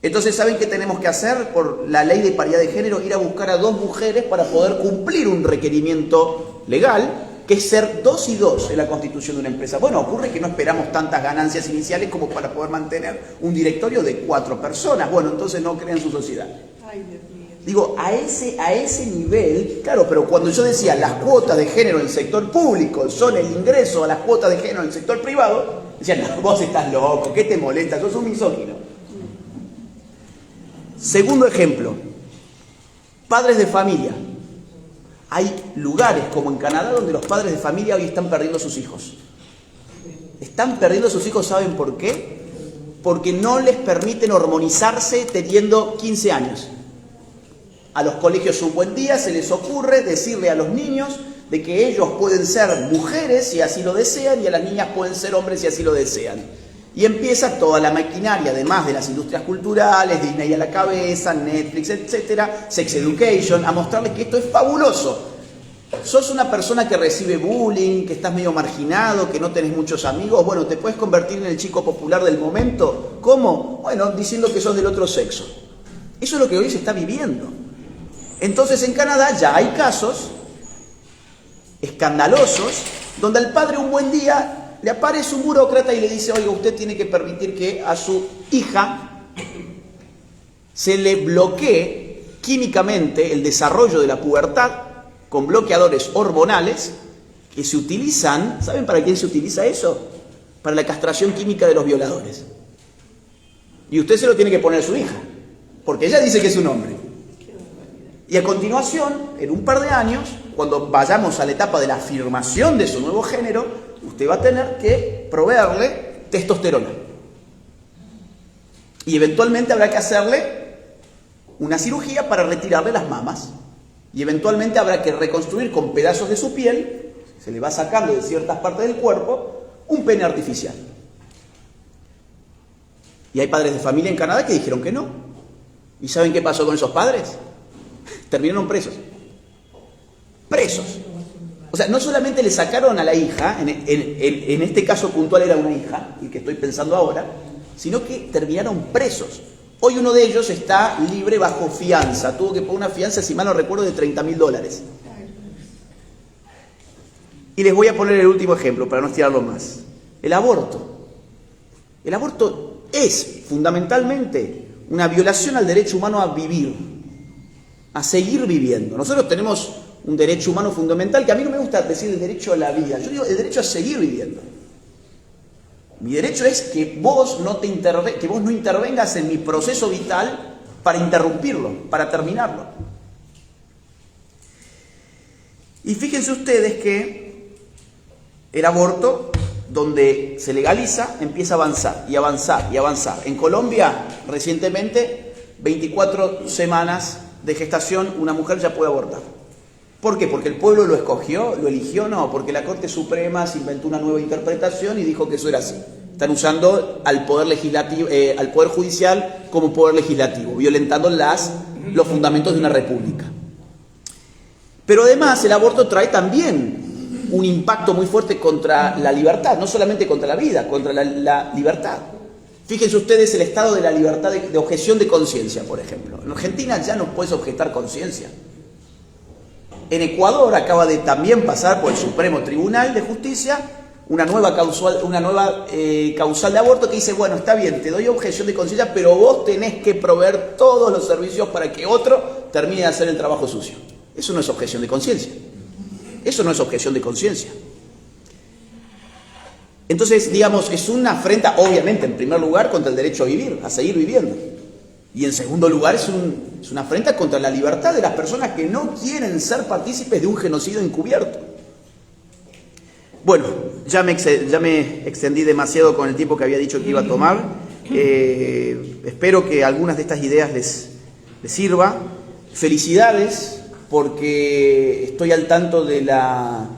[SPEAKER 2] Entonces, ¿saben qué tenemos que hacer por la ley de paridad de género? Ir a buscar a 2 mujeres para poder cumplir un requerimiento legal, que es ser 2 y 2 en la constitución de una empresa. Bueno, ocurre que no esperamos tantas ganancias iniciales como para poder mantener un directorio de 4 personas. Bueno, entonces no crean su sociedad. Ay, Dios mío. Digo, a ese nivel, claro, pero cuando yo decía las cuotas de género en el sector público son el ingreso a las cuotas de género en el sector privado, decían, no, vos estás loco, ¿qué te molesta? Sos un misógino. Segundo ejemplo, padres de familia. Hay lugares como en Canadá donde los padres de familia hoy están perdiendo sus hijos. Están perdiendo sus hijos, ¿saben por qué? Porque no les permiten hormonizarse teniendo 15 años. A los colegios un buen día se les ocurre decirle a los niños de que ellos pueden ser mujeres si así lo desean y a las niñas pueden ser hombres si así lo desean. Y empieza toda la maquinaria, además de las industrias culturales, Disney a la cabeza, Netflix, etcétera, Sex Education, a mostrarles que esto es fabuloso. Sos una persona que recibe bullying, que estás medio marginado, que no tenés muchos amigos, bueno, te puedes convertir en el chico popular del momento. ¿Cómo? Bueno, diciendo que sos del otro sexo. Eso es lo que hoy se está viviendo. Entonces en Canadá ya hay casos escandalosos donde al padre un buen día le aparece un burócrata y le dice, oiga, usted tiene que permitir que a su hija se le bloquee químicamente el desarrollo de la pubertad con bloqueadores hormonales que se utilizan, ¿saben para quién se utiliza eso? Para la castración química de los violadores. Y usted se lo tiene que poner a su hija, porque ella dice que es un hombre. Y a continuación, en un par de años, cuando vayamos a la etapa de la afirmación de su nuevo género, usted va a tener que proveerle testosterona. Y eventualmente habrá que hacerle una cirugía para retirarle las mamas. Y eventualmente habrá que reconstruir con pedazos de su piel, se le va sacando de ciertas partes del cuerpo, un pene artificial. Y hay padres de familia en Canadá que dijeron que no. ¿Y saben qué pasó con esos padres? Terminaron presos. Presos. O sea, no solamente le sacaron a la hija, en este caso puntual era una hija, el que estoy pensando ahora, sino que terminaron presos. Hoy uno de ellos está libre bajo fianza. Tuvo que poner una fianza, si mal no recuerdo, de $30.000. Y les voy a poner el último ejemplo para no estirarlo más. El aborto. El aborto es fundamentalmente una violación al derecho humano a vivir, a seguir viviendo. Nosotros tenemos un derecho humano fundamental, que a mí no me gusta decir el derecho a la vida, yo digo el derecho a seguir viviendo. Mi derecho es que vos no intervengas en mi proceso vital para interrumpirlo, para terminarlo. Y fíjense ustedes que el aborto, donde se legaliza, empieza a avanzar y avanzar y avanzar. En Colombia, recientemente, 24 semanas de gestación, una mujer ya puede abortar. ¿Por qué? ¿Porque el pueblo lo escogió, lo eligió? No, porque la Corte Suprema se inventó una nueva interpretación y dijo que eso era así. Están usando al poder legislativo, al poder judicial como poder legislativo, violentando los fundamentos de una república. Pero además el aborto trae también un impacto muy fuerte contra la libertad, no solamente contra la vida, contra la libertad. Fíjense ustedes el estado de la libertad de objeción de conciencia, por ejemplo. En Argentina ya no puedes objetar conciencia. En Ecuador acaba de también pasar por el Supremo Tribunal de Justicia una nueva causal de aborto que dice, bueno, está bien, te doy objeción de conciencia, pero vos tenés que proveer todos los servicios para que otro termine de hacer el trabajo sucio. Eso no es objeción de conciencia. Eso no es objeción de conciencia. Entonces, digamos, es una afrenta, obviamente, en primer lugar, contra el derecho a vivir, a seguir viviendo. Y en segundo lugar, es una afrenta contra la libertad de las personas que no quieren ser partícipes de un genocidio encubierto. Bueno, ya me extendí demasiado con el tiempo que había dicho que iba a tomar. Espero que algunas de estas ideas les sirva. Felicidades, porque estoy al tanto de la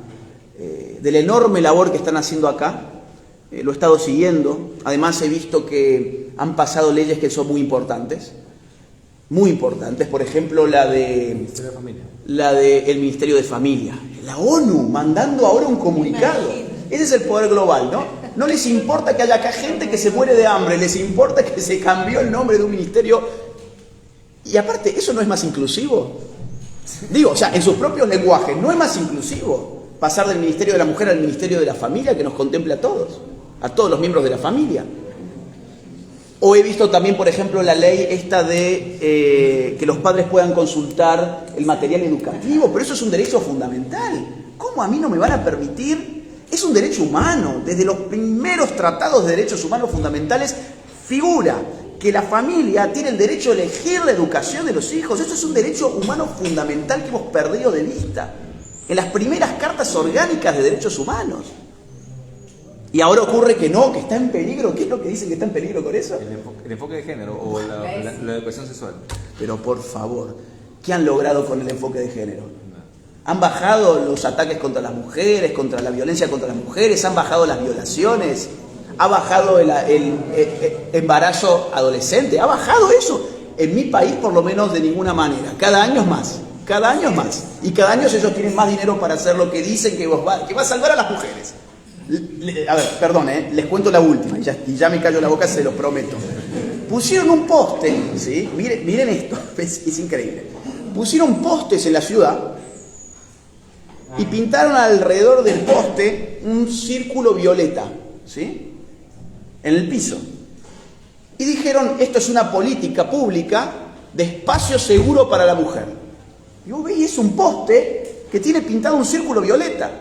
[SPEAKER 2] enorme labor que están haciendo acá. Lo he estado siguiendo. Además he visto que han pasado leyes que son muy importantes. Muy importantes. Por ejemplo, la del Ministerio de Familia. La ONU mandando ahora un comunicado. Ese es el poder global, ¿no? No les importa que haya acá gente que se muere de hambre. Les importa que se cambió el nombre de un ministerio. Y aparte, ¿eso no es más inclusivo? Digo, o sea, en sus propios lenguajes, ¿no es más inclusivo pasar del Ministerio de la Mujer al Ministerio de la Familia, que nos contemple a todos los miembros de la familia? O he visto también, por ejemplo, la ley esta de que los padres puedan consultar el material educativo, pero eso es un derecho fundamental. ¿Cómo a mí no me van a permitir? Es un derecho humano. Desde los primeros tratados de derechos humanos fundamentales figura que la familia tiene el derecho a elegir la educación de los hijos. Esto es un derecho humano fundamental que hemos perdido de vista en las primeras cartas orgánicas de derechos humanos. Y ahora ocurre que no, que está en peligro. ¿Qué es lo que dicen que está en peligro con eso?
[SPEAKER 1] El enfoque de género o la educación sexual.
[SPEAKER 2] Pero por favor, ¿qué han logrado con el enfoque de género? Han bajado los ataques contra las mujeres, contra la violencia contra las mujeres, han bajado las violaciones, ha bajado el embarazo adolescente, ha bajado eso. En mi país, por lo menos, de ninguna manera. Cada año es más. Cada año es más. Y cada año ellos tienen más dinero para hacer lo que dicen que va a salvar a las mujeres. A ver, perdón, les cuento la última, y ya me callo la boca, se los prometo. Pusieron un poste, ¿sí? Miren esto, es increíble. Pusieron postes en la ciudad y pintaron alrededor del poste un círculo violeta, ¿sí? En el piso. Y dijeron, esto es una política pública de espacio seguro para la mujer. Y vos veis, es un poste que tiene pintado un círculo violeta.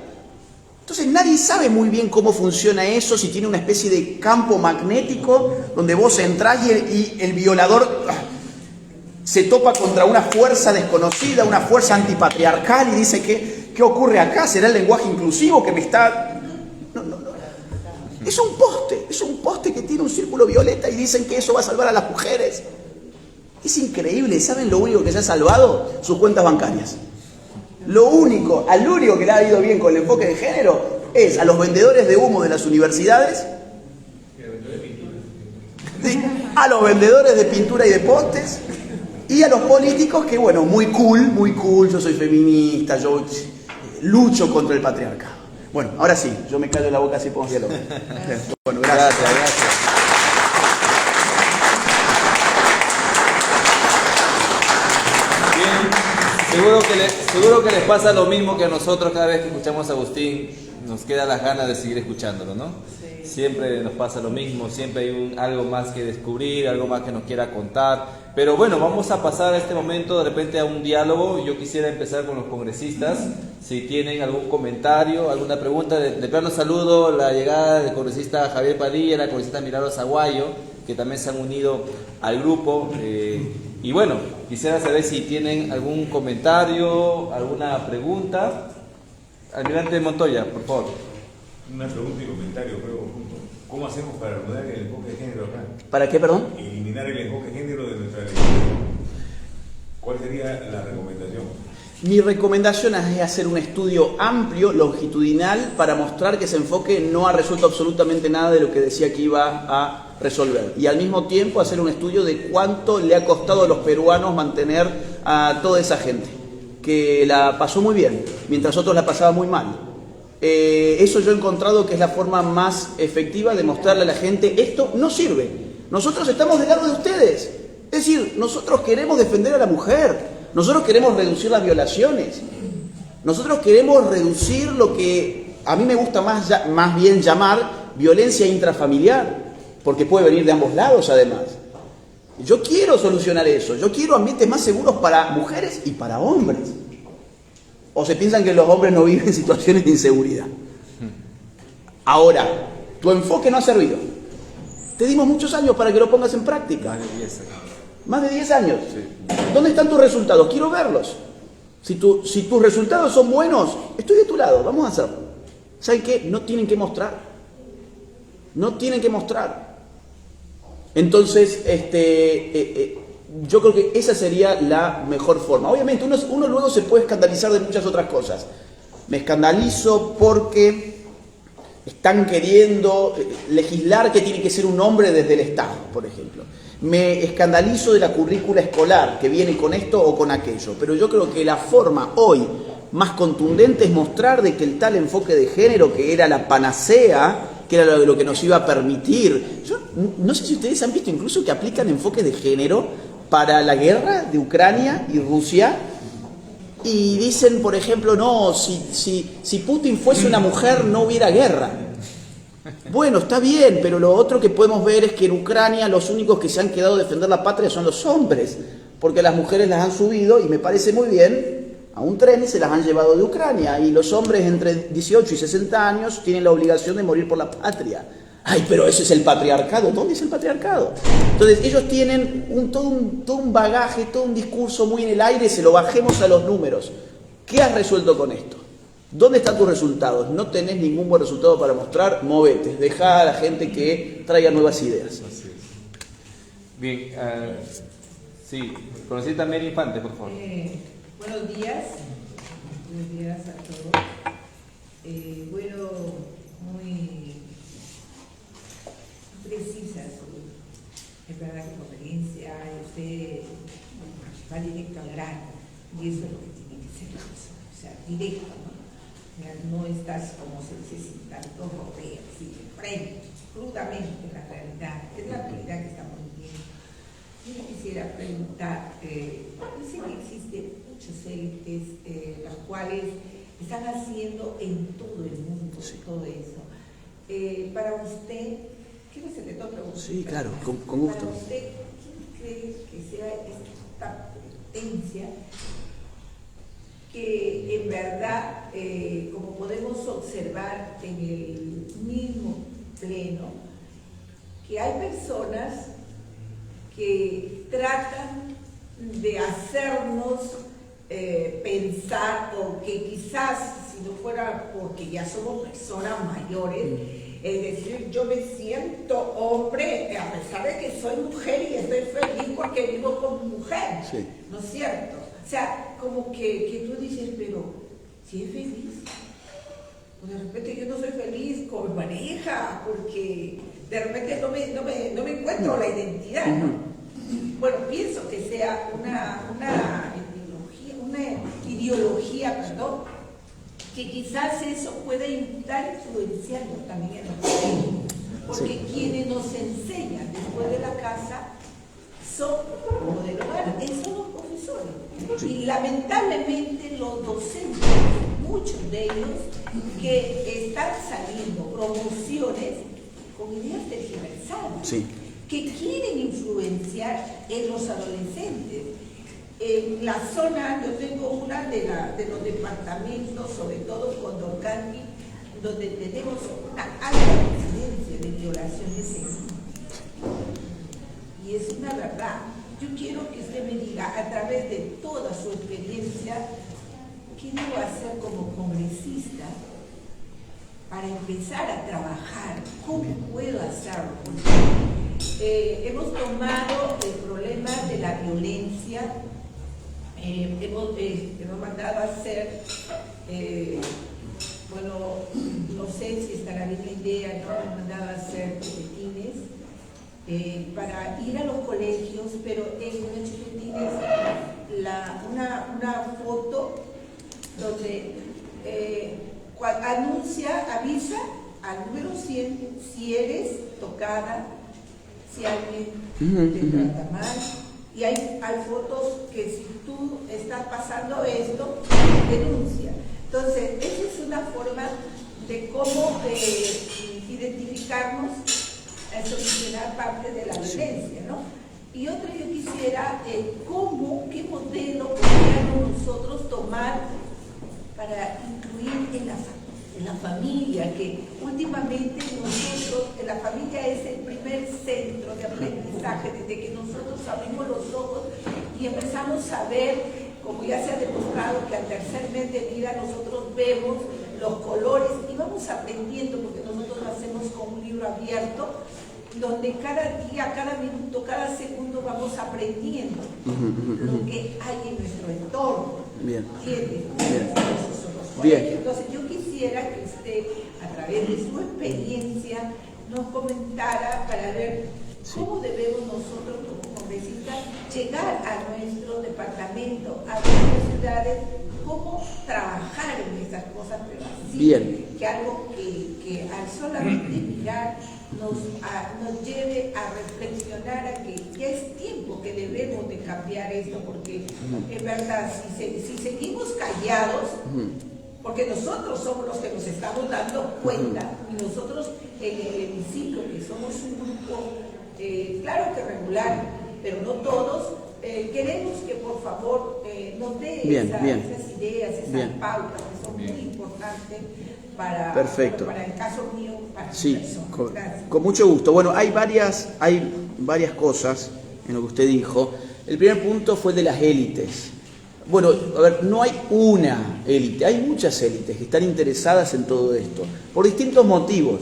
[SPEAKER 2] Entonces nadie sabe muy bien cómo funciona eso, si tiene una especie de campo magnético donde vos entrás y el violador se topa contra una fuerza desconocida, una fuerza antipatriarcal y dice, ¿qué ocurre acá? ¿Será el lenguaje inclusivo que me está...? No. Es un poste que tiene un círculo violeta y dicen que eso va a salvar a las mujeres. Es increíble. ¿Saben lo único que se ha salvado? Sus cuentas bancarias. Al único que le ha ido bien con el enfoque de género es a los vendedores de humo de las universidades, a los vendedores de pintura y de postes, y a los políticos que, bueno, muy cool, yo soy feminista, yo lucho contra el patriarcado. Bueno, ahora sí, yo me callo la boca así podemos dialogar. Bueno, gracias.
[SPEAKER 1] Seguro que les pasa lo mismo que a nosotros cada vez que escuchamos a Agustín, nos queda las ganas de seguir escuchándolo, ¿no?
[SPEAKER 3] Sí.
[SPEAKER 1] Siempre nos pasa lo mismo, siempre hay algo más que descubrir, algo más que nos quiera contar. Pero bueno, vamos a pasar a este momento de repente a un diálogo. Yo quisiera empezar con los congresistas. Si tienen algún comentario, alguna pregunta, de plano saludo la llegada del congresista Javier Padilla, la congresista Milagros Aguayo, que también se han unido al grupo. Y bueno, quisiera saber si tienen algún comentario, alguna pregunta. Almirante Montoya, por favor.
[SPEAKER 4] Una pregunta y comentario, creo, junto. ¿Cómo hacemos para eliminar el enfoque de género acá?
[SPEAKER 2] ¿Para qué, perdón?
[SPEAKER 4] Eliminar el enfoque de género de nuestra ley. ¿Cuál sería la recomendación?
[SPEAKER 2] Mi recomendación es hacer un estudio amplio, longitudinal, para mostrar que ese enfoque no ha resuelto absolutamente nada de lo que decía que iba a resolver. Y al mismo tiempo hacer un estudio de cuánto le ha costado a los peruanos mantener a toda esa gente, que la pasó muy bien, mientras otros la pasaban muy mal. Eso yo he encontrado que es la forma más efectiva de mostrarle a la gente, esto no sirve. Nosotros estamos del lado de ustedes. Es decir, nosotros queremos defender a la mujer. Nosotros queremos reducir las violaciones. Nosotros queremos reducir lo que a mí me gusta más bien llamar violencia intrafamiliar, porque puede venir de ambos lados además. Yo quiero solucionar eso. Yo quiero ambientes más seguros para mujeres y para hombres. ¿O se piensan que los hombres no viven en situaciones de inseguridad? Ahora, tu enfoque no ha servido. Te dimos muchos años para que lo pongas en práctica. Más de 10 años.
[SPEAKER 1] Sí.
[SPEAKER 2] ¿Dónde están tus resultados? Quiero verlos. Si tus resultados son buenos, estoy de tu lado, vamos a hacerlo. ¿Saben qué? No tienen que mostrar. No tienen que mostrar. Entonces, yo creo que esa sería la mejor forma. Obviamente, uno luego se puede escandalizar de muchas otras cosas. Me escandalizo porque están queriendo legislar que tiene que ser un hombre desde el Estado, por ejemplo. Me escandalizo de la currícula escolar que viene con esto o con aquello. Pero yo creo que la forma hoy más contundente es mostrar de que el tal enfoque de género, que era la panacea, que era lo que nos iba a permitir. Yo no sé si ustedes han visto incluso que aplican enfoques de género para la guerra de Ucrania y Rusia, y dicen, por ejemplo, no, si Putin fuese una mujer no hubiera guerra. Bueno, está bien, pero lo otro que podemos ver es que en Ucrania los únicos que se han quedado a defender la patria son los hombres, porque las mujeres las han subido, y me parece muy bien, a un tren y se las han llevado de Ucrania, y los hombres entre 18 y 60 años tienen la obligación de morir por la patria. Ay, pero ese es el patriarcado. ¿Dónde es el patriarcado? Entonces ellos tienen todo un bagaje, todo un discurso muy en el aire. Se lo bajemos a los números. ¿Qué has resuelto con esto? ¿Dónde están tus resultados? No tenés ningún buen resultado para mostrar. Movete, deja a la gente que traiga nuevas ideas.
[SPEAKER 1] Así es. Bien, sí, conocí también Infante, por favor.
[SPEAKER 3] Buenos días a todos. Bueno, muy precisa es verdad que conferencia, usted va directo al grano, y eso es lo que tiene que ser la cosa, o sea, directo, ¿no? O sea, no estás, como se dice, sin tanto rodeo, así de frente, crudamente la realidad, es la realidad que estamos viviendo. Yo le quisiera preguntar, dice que existen muchas élites, las cuales están haciendo en todo el mundo todo eso. Para usted, ¿quiere que se le toque a usted?
[SPEAKER 2] Sí, claro, con gusto.
[SPEAKER 3] Para usted, ¿quién cree que sea esta potencia que en verdad, como podemos observar en el mismo pleno, que hay personas que tratan de hacernos pensar, o que quizás, si no fuera porque ya somos personas mayores, es decir, yo me siento hombre a pesar de que soy mujer y estoy feliz porque vivo como mujer,
[SPEAKER 2] sí.
[SPEAKER 3] ¿No es cierto? O sea, como que tú dices, pero si es feliz, o de repente yo no soy feliz con mi pareja, porque de repente no me encuentro la identidad, ¿no? Bueno, pienso que sea una ideología, que quizás eso puede estar influenciando también en los colegios, porque sí, quienes nos enseñan después de la casa son, como del hogar, son los profesores. Y lamentablemente los docentes, muchos de ellos, que están saliendo promociones con ideas tergiversadas,
[SPEAKER 2] Sí.
[SPEAKER 3] que quieren influenciar en los adolescentes. En la zona, yo tengo una de los departamentos, sobre todo Condorcanqui, donde tenemos una alta incidencia de violaciones en niños. Y es una verdad. Yo quiero que usted me diga, a través de toda su experiencia, ¿qué debo hacer como congresista para empezar a trabajar? ¿Cómo puedo hacerlo? Hemos tomado el problema de la violencia, hemos mandado a hacer, bueno, no sé si estará bien la idea, ¿no? Hemos mandado a hacer boletines para ir a los colegios, pero en los boletines una foto donde avisa al número 100 si eres tocada, si alguien te trata mal, y hay fotos que si tú estás pasando esto, denuncia. Entonces, esa es una forma de cómo identificarnos, solucionar parte de la violencia, ¿no? Y otra, yo quisiera, qué modelo podríamos nosotros tomar para incluir en la familia, que últimamente nosotros, la familia es el primer centro de aprendizaje, desde que nosotros abrimos los ojos y empezamos a ver, como ya se ha demostrado que al tercer mes de vida nosotros vemos los colores y vamos aprendiendo, porque nosotros lo hacemos con un libro abierto, donde cada día, cada minuto, cada segundo vamos aprendiendo lo que hay en nuestro entorno.
[SPEAKER 2] Bien.
[SPEAKER 3] ¿Entiendes?
[SPEAKER 2] Bien.
[SPEAKER 3] Entonces yo quisiera que usted, a través de su experiencia, nos comentara para ver cómo debemos nosotros como congresistas llegar a nuestro departamento, a nuestras ciudades, cómo trabajar en esas cosas, pero así,
[SPEAKER 2] bien,
[SPEAKER 3] que algo que al solamente mirar nos lleve a reflexionar a que ya es tiempo que debemos de cambiar esto, porque es verdad, si seguimos callados, porque nosotros somos los que nos estamos dando cuenta, y nosotros en el hemiciclo, que somos un grupo, claro que regular, pero no todos, queremos que por favor nos dé esas ideas, esas pautas que son muy importantes para,
[SPEAKER 2] perfecto,
[SPEAKER 3] para el caso mío, para
[SPEAKER 2] sí,
[SPEAKER 3] persona.
[SPEAKER 2] Con mucho gusto. Bueno, hay varias cosas en lo que usted dijo. El primer punto fue el de las élites. Bueno, a ver, no hay una élite, hay muchas élites que están interesadas en todo esto, por distintos motivos.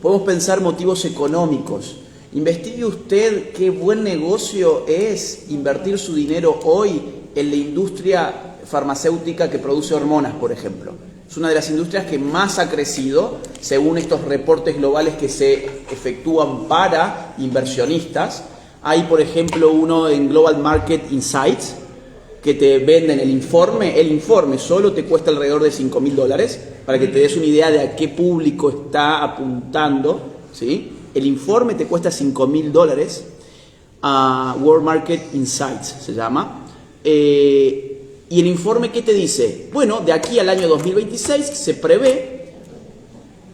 [SPEAKER 2] Podemos pensar motivos económicos. Investigue usted qué buen negocio es invertir su dinero hoy en la industria farmacéutica que produce hormonas, por ejemplo. Es una de las industrias que más ha crecido, según estos reportes globales que se efectúan para inversionistas. Hay, por ejemplo, uno en Global Market Insights, que te venden el informe solo te cuesta alrededor de $5.000, para que te des una idea de a qué público está apuntando, ¿sí? El informe te cuesta $5.000, World Market Insights se llama, y el informe, ¿qué te dice? Bueno, de aquí al año 2026 se prevé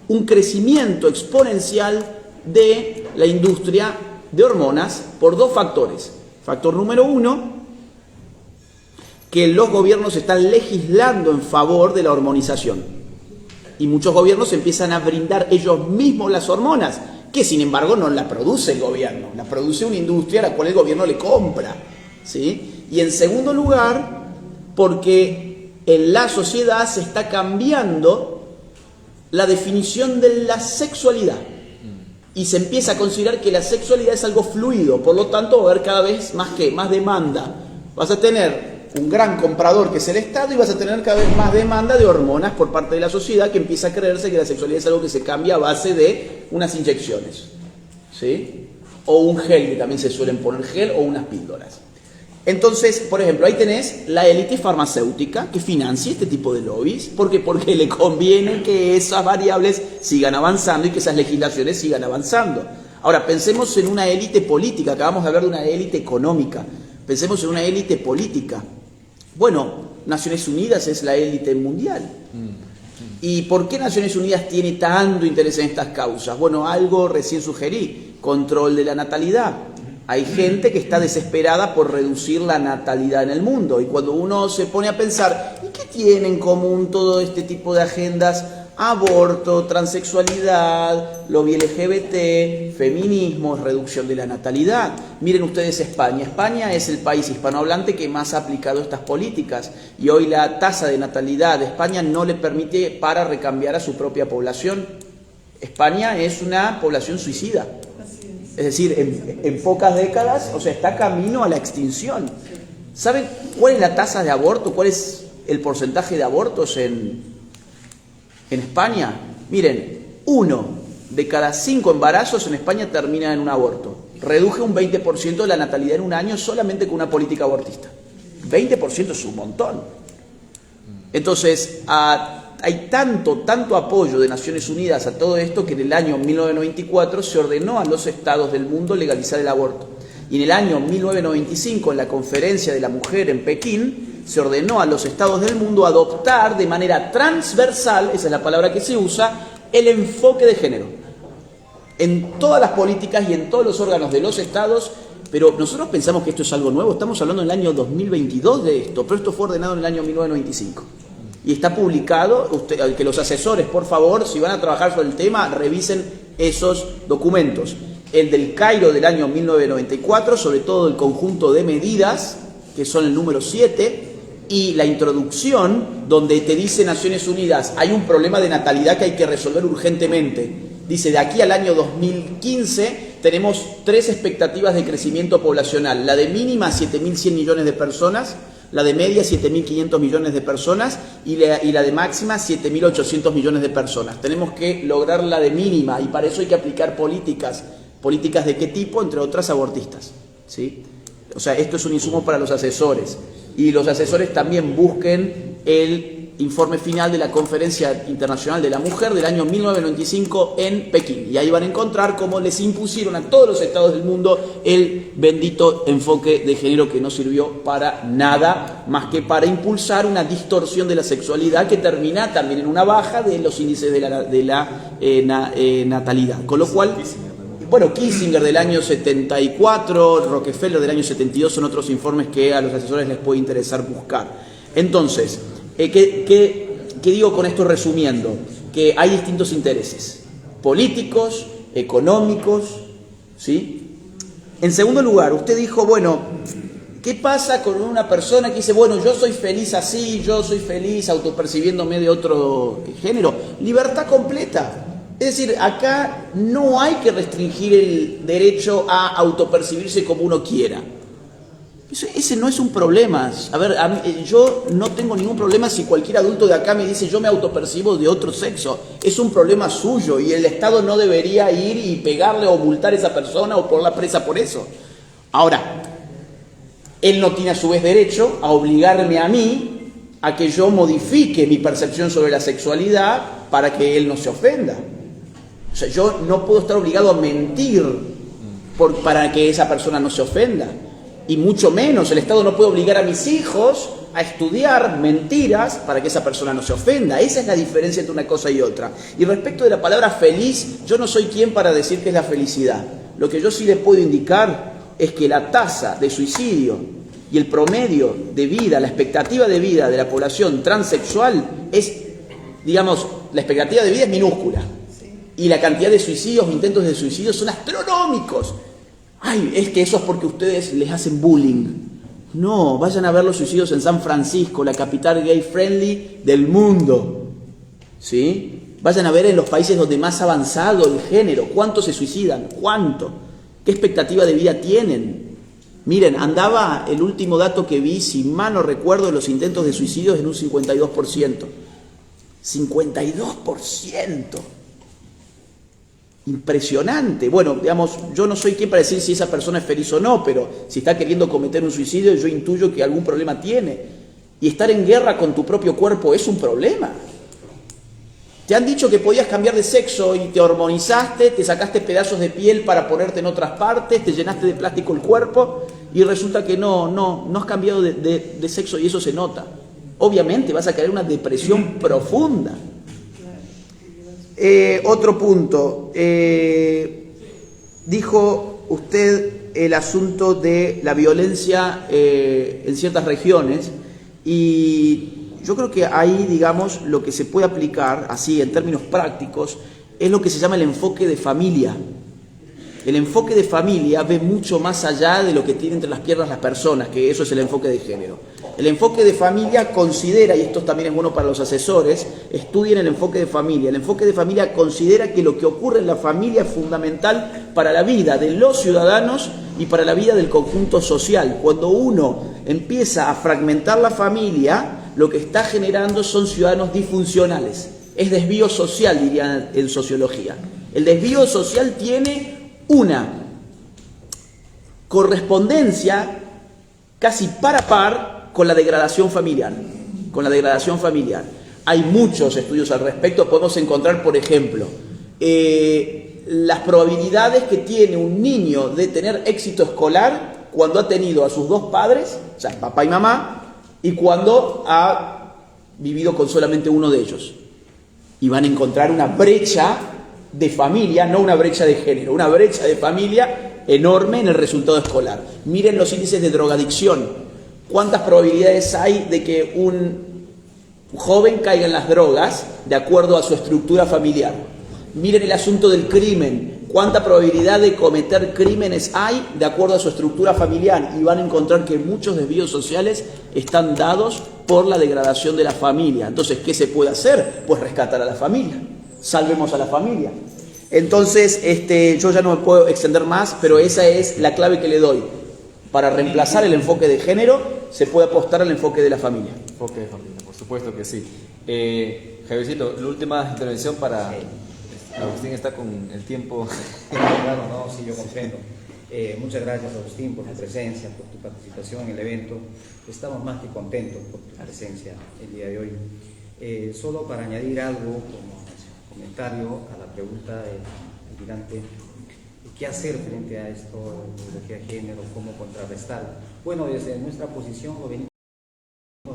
[SPEAKER 2] un crecimiento exponencial de la industria de hormonas por dos factores. Factor número uno, que los gobiernos están legislando en favor de la hormonización. Y muchos gobiernos empiezan a brindar ellos mismos las hormonas, que sin embargo no la produce el gobierno, la produce una industria a la cual el gobierno le compra, ¿sí? Y en segundo lugar, porque en la sociedad se está cambiando la definición de la sexualidad. Y se empieza a considerar que la sexualidad es algo fluido, por lo tanto va a haber cada vez más demanda. Vas a tener un gran comprador que es el Estado y vas a tener cada vez más demanda de hormonas por parte de la sociedad, que empieza a creerse que la sexualidad es algo que se cambia a base de unas inyecciones, ¿sí? O un gel, que también se suelen poner gel, o unas píldoras. Entonces, por ejemplo, ahí tenés la élite farmacéutica que financia este tipo de lobbies. ¿Por qué? Porque le conviene que esas variables sigan avanzando y que esas legislaciones sigan avanzando. Ahora, pensemos en una élite política. Acabamos de hablar de una élite económica. Pensemos en una élite política. Bueno, Naciones Unidas es la élite mundial. ¿Y por qué Naciones Unidas tiene tanto interés en estas causas? Bueno, algo recién sugerí, control de la natalidad. Hay gente que está desesperada por reducir la natalidad en el mundo. Y cuando uno se pone a pensar, ¿y qué tiene en común todo este tipo de agendas? Aborto, transexualidad, lobby LGBT, feminismo, reducción de la natalidad. Miren ustedes España. España es el país hispanohablante que más ha aplicado estas políticas. Y hoy la tasa de natalidad de España no le permite para recambiar a su propia población. España es una población suicida. Es decir, en pocas décadas, o sea, está camino a la extinción. ¿Saben cuál es la tasa de aborto? ¿Cuál es el porcentaje de abortos en España? Miren, 1 de cada 5 embarazos en España termina en un aborto. Reduje un 20% de la natalidad en un año solamente con una política abortista. 20% es un montón. Entonces, hay tanto apoyo de Naciones Unidas a todo esto que en el año 1994 se ordenó a los estados del mundo legalizar el aborto. Y en el año 1995, en la Conferencia de la Mujer en Pekín, se ordenó a los estados del mundo adoptar de manera transversal, esa es la palabra que se usa, el enfoque de género. En todas las políticas y en todos los órganos de los estados, pero nosotros pensamos que esto es algo nuevo, estamos hablando del año 2022 de esto, pero esto fue ordenado en el año 1995. Y está publicado, que los asesores, por favor, si van a trabajar sobre el tema, revisen esos documentos. El del Cairo del año 1994, sobre todo el conjunto de medidas, que son el número 7, y la introducción, donde te dice Naciones Unidas, hay un problema de natalidad que hay que resolver urgentemente. Dice, de aquí al año 2015 tenemos 3 expectativas de crecimiento poblacional. La de mínima, 7.100 millones de personas, la de media 7.500 millones de personas y la de máxima 7.800 millones de personas. Tenemos que lograr la de mínima y para eso hay que aplicar políticas. ¿Políticas de qué tipo? Entre otras, abortistas, ¿sí? O sea, esto es un insumo para los asesores. Y los asesores también busquen el informe final de la Conferencia Internacional de la Mujer del año 1995 en Pekín. Y ahí van a encontrar cómo les impusieron a todos los estados del mundo el bendito enfoque de género que no sirvió para nada, más que para impulsar una distorsión de la sexualidad que termina también en una baja de los índices de la natalidad. Con lo cual, bueno, Kissinger del año 74, Rockefeller del año 72 son otros informes que a los asesores les puede interesar buscar. Entonces, ¿qué digo con esto resumiendo? Que hay distintos intereses, políticos, económicos, ¿sí? En segundo lugar, usted dijo, bueno, ¿qué pasa con una persona que dice, bueno, yo soy feliz así, yo soy feliz autopercibiéndome de otro género? Libertad completa. Es decir, acá no hay que restringir el derecho a autopercibirse como uno quiera. Ese no es un problema. A ver, yo no tengo ningún problema si cualquier adulto de acá me dice yo me autopercibo de otro sexo. Es un problema suyo y el Estado no debería ir y pegarle o multar a esa persona o ponerla presa por eso. Ahora, él no tiene a su vez derecho a obligarme a mí a que yo modifique mi percepción sobre la sexualidad para que él no se ofenda. O sea, yo no puedo estar obligado a mentir para que esa persona no se ofenda. Y mucho menos, el Estado no puede obligar a mis hijos a estudiar mentiras para que esa persona no se ofenda. Esa es la diferencia entre una cosa y otra. Y respecto de la palabra feliz, yo no soy quien para decir que es la felicidad. Lo que yo sí les puedo indicar es que la tasa de suicidio y el promedio de vida, la expectativa de vida de la población transexual es, digamos, la expectativa de vida es minúscula. Y la cantidad de suicidios o intentos de suicidio son astronómicos. Ay, es que eso es porque ustedes les hacen bullying. No, vayan a ver los suicidios en San Francisco, la capital gay friendly del mundo. ¿Sí? Vayan a ver en los países donde más ha avanzado el género. ¿Cuántos se suicidan? ¿Cuánto? ¿Qué expectativa de vida tienen? Miren, andaba el último dato que vi, si mal no recuerdo, de los intentos de suicidios en un 52%. 52%. Impresionante. Bueno, digamos, yo no soy quien para decir si esa persona es feliz o no, pero si está queriendo cometer un suicidio, yo intuyo que algún problema tiene. Y estar en guerra con tu propio cuerpo es un problema. Te han dicho que podías cambiar de sexo y te hormonizaste, te sacaste pedazos de piel para ponerte en otras partes, te llenaste de plástico el cuerpo y resulta que no has cambiado de sexo y eso se nota. Obviamente vas a caer en una depresión profunda. Otro punto, dijo usted el asunto de la violencia en ciertas regiones, y yo creo que ahí, digamos, lo que se puede aplicar, así en términos prácticos, es lo que se llama el enfoque de familia. El enfoque de familia ve mucho más allá de lo que tiene entre las piernas las personas, que eso es el enfoque de género. El enfoque de familia considera, y esto también es bueno para los asesores, estudien el enfoque de familia. El enfoque de familia considera que lo que ocurre en la familia es fundamental para la vida de los ciudadanos y para la vida del conjunto social. Cuando uno empieza a fragmentar la familia, lo que está generando son ciudadanos disfuncionales. Es desvío social, dirían en sociología. El desvío social tiene una correspondencia casi par a par con la degradación familiar. Hay muchos estudios al respecto. Podemos encontrar, por ejemplo, las probabilidades que tiene un niño de tener éxito escolar cuando ha tenido a sus dos padres, o sea, papá y mamá, y cuando ha vivido con solamente uno de ellos. Y van a encontrar una brecha de familia, no una brecha de género, una brecha de familia enorme en el resultado escolar. Miren los índices de drogadicción. ¿Cuántas probabilidades hay de que un joven caiga en las drogas de acuerdo a su estructura familiar? Miren el asunto del crimen. ¿Cuánta probabilidad de cometer crímenes hay de acuerdo a su estructura familiar? Y van a encontrar que muchos desvíos sociales están dados por la degradación de la familia. Entonces, ¿qué se puede hacer? Pues rescatar a la familia. Salvemos a la familia. Entonces, yo ya no me puedo extender más, pero esa es la clave que le doy. Para reemplazar el enfoque de género, se puede apostar al enfoque de la familia.
[SPEAKER 1] Enfoque de familia, por supuesto que sí. Javiercito, la última intervención para... Agustín está con el tiempo.
[SPEAKER 5] Claro, no, sí, yo comprendo. Muchas gracias, Agustín, por tu presencia, por tu participación en el evento. Estamos más que contentos por tu presencia el día de hoy. Solo para añadir algo como comentario a la pregunta del almirante, ¿qué hacer frente a esto de ideología de género? ¿Cómo contrarrestarlo? Bueno, desde nuestra posición lo venimos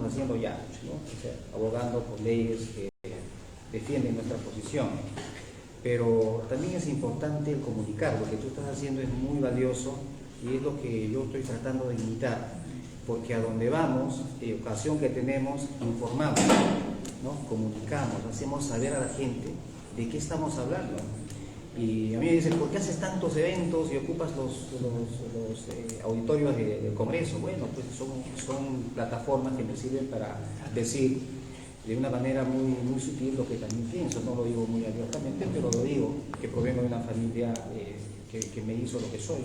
[SPEAKER 5] haciendo ya, ¿no? O sea, abogando por leyes que defienden nuestra posición. Pero también es importante el comunicar. Lo que tú estás haciendo es muy valioso y es lo que yo estoy tratando de imitar, porque a donde vamos, ocasión que tenemos, informamos, ¿no? Comunicamos, hacemos saber a la gente de qué estamos hablando. Y a mí me dicen, ¿por qué haces tantos eventos y ocupas los auditorios del Congreso? Bueno, pues son plataformas que me sirven para decir de una manera muy sutil lo que también pienso. No lo digo muy abiertamente, pero lo digo, que provengo de una familia que me hizo lo que soy,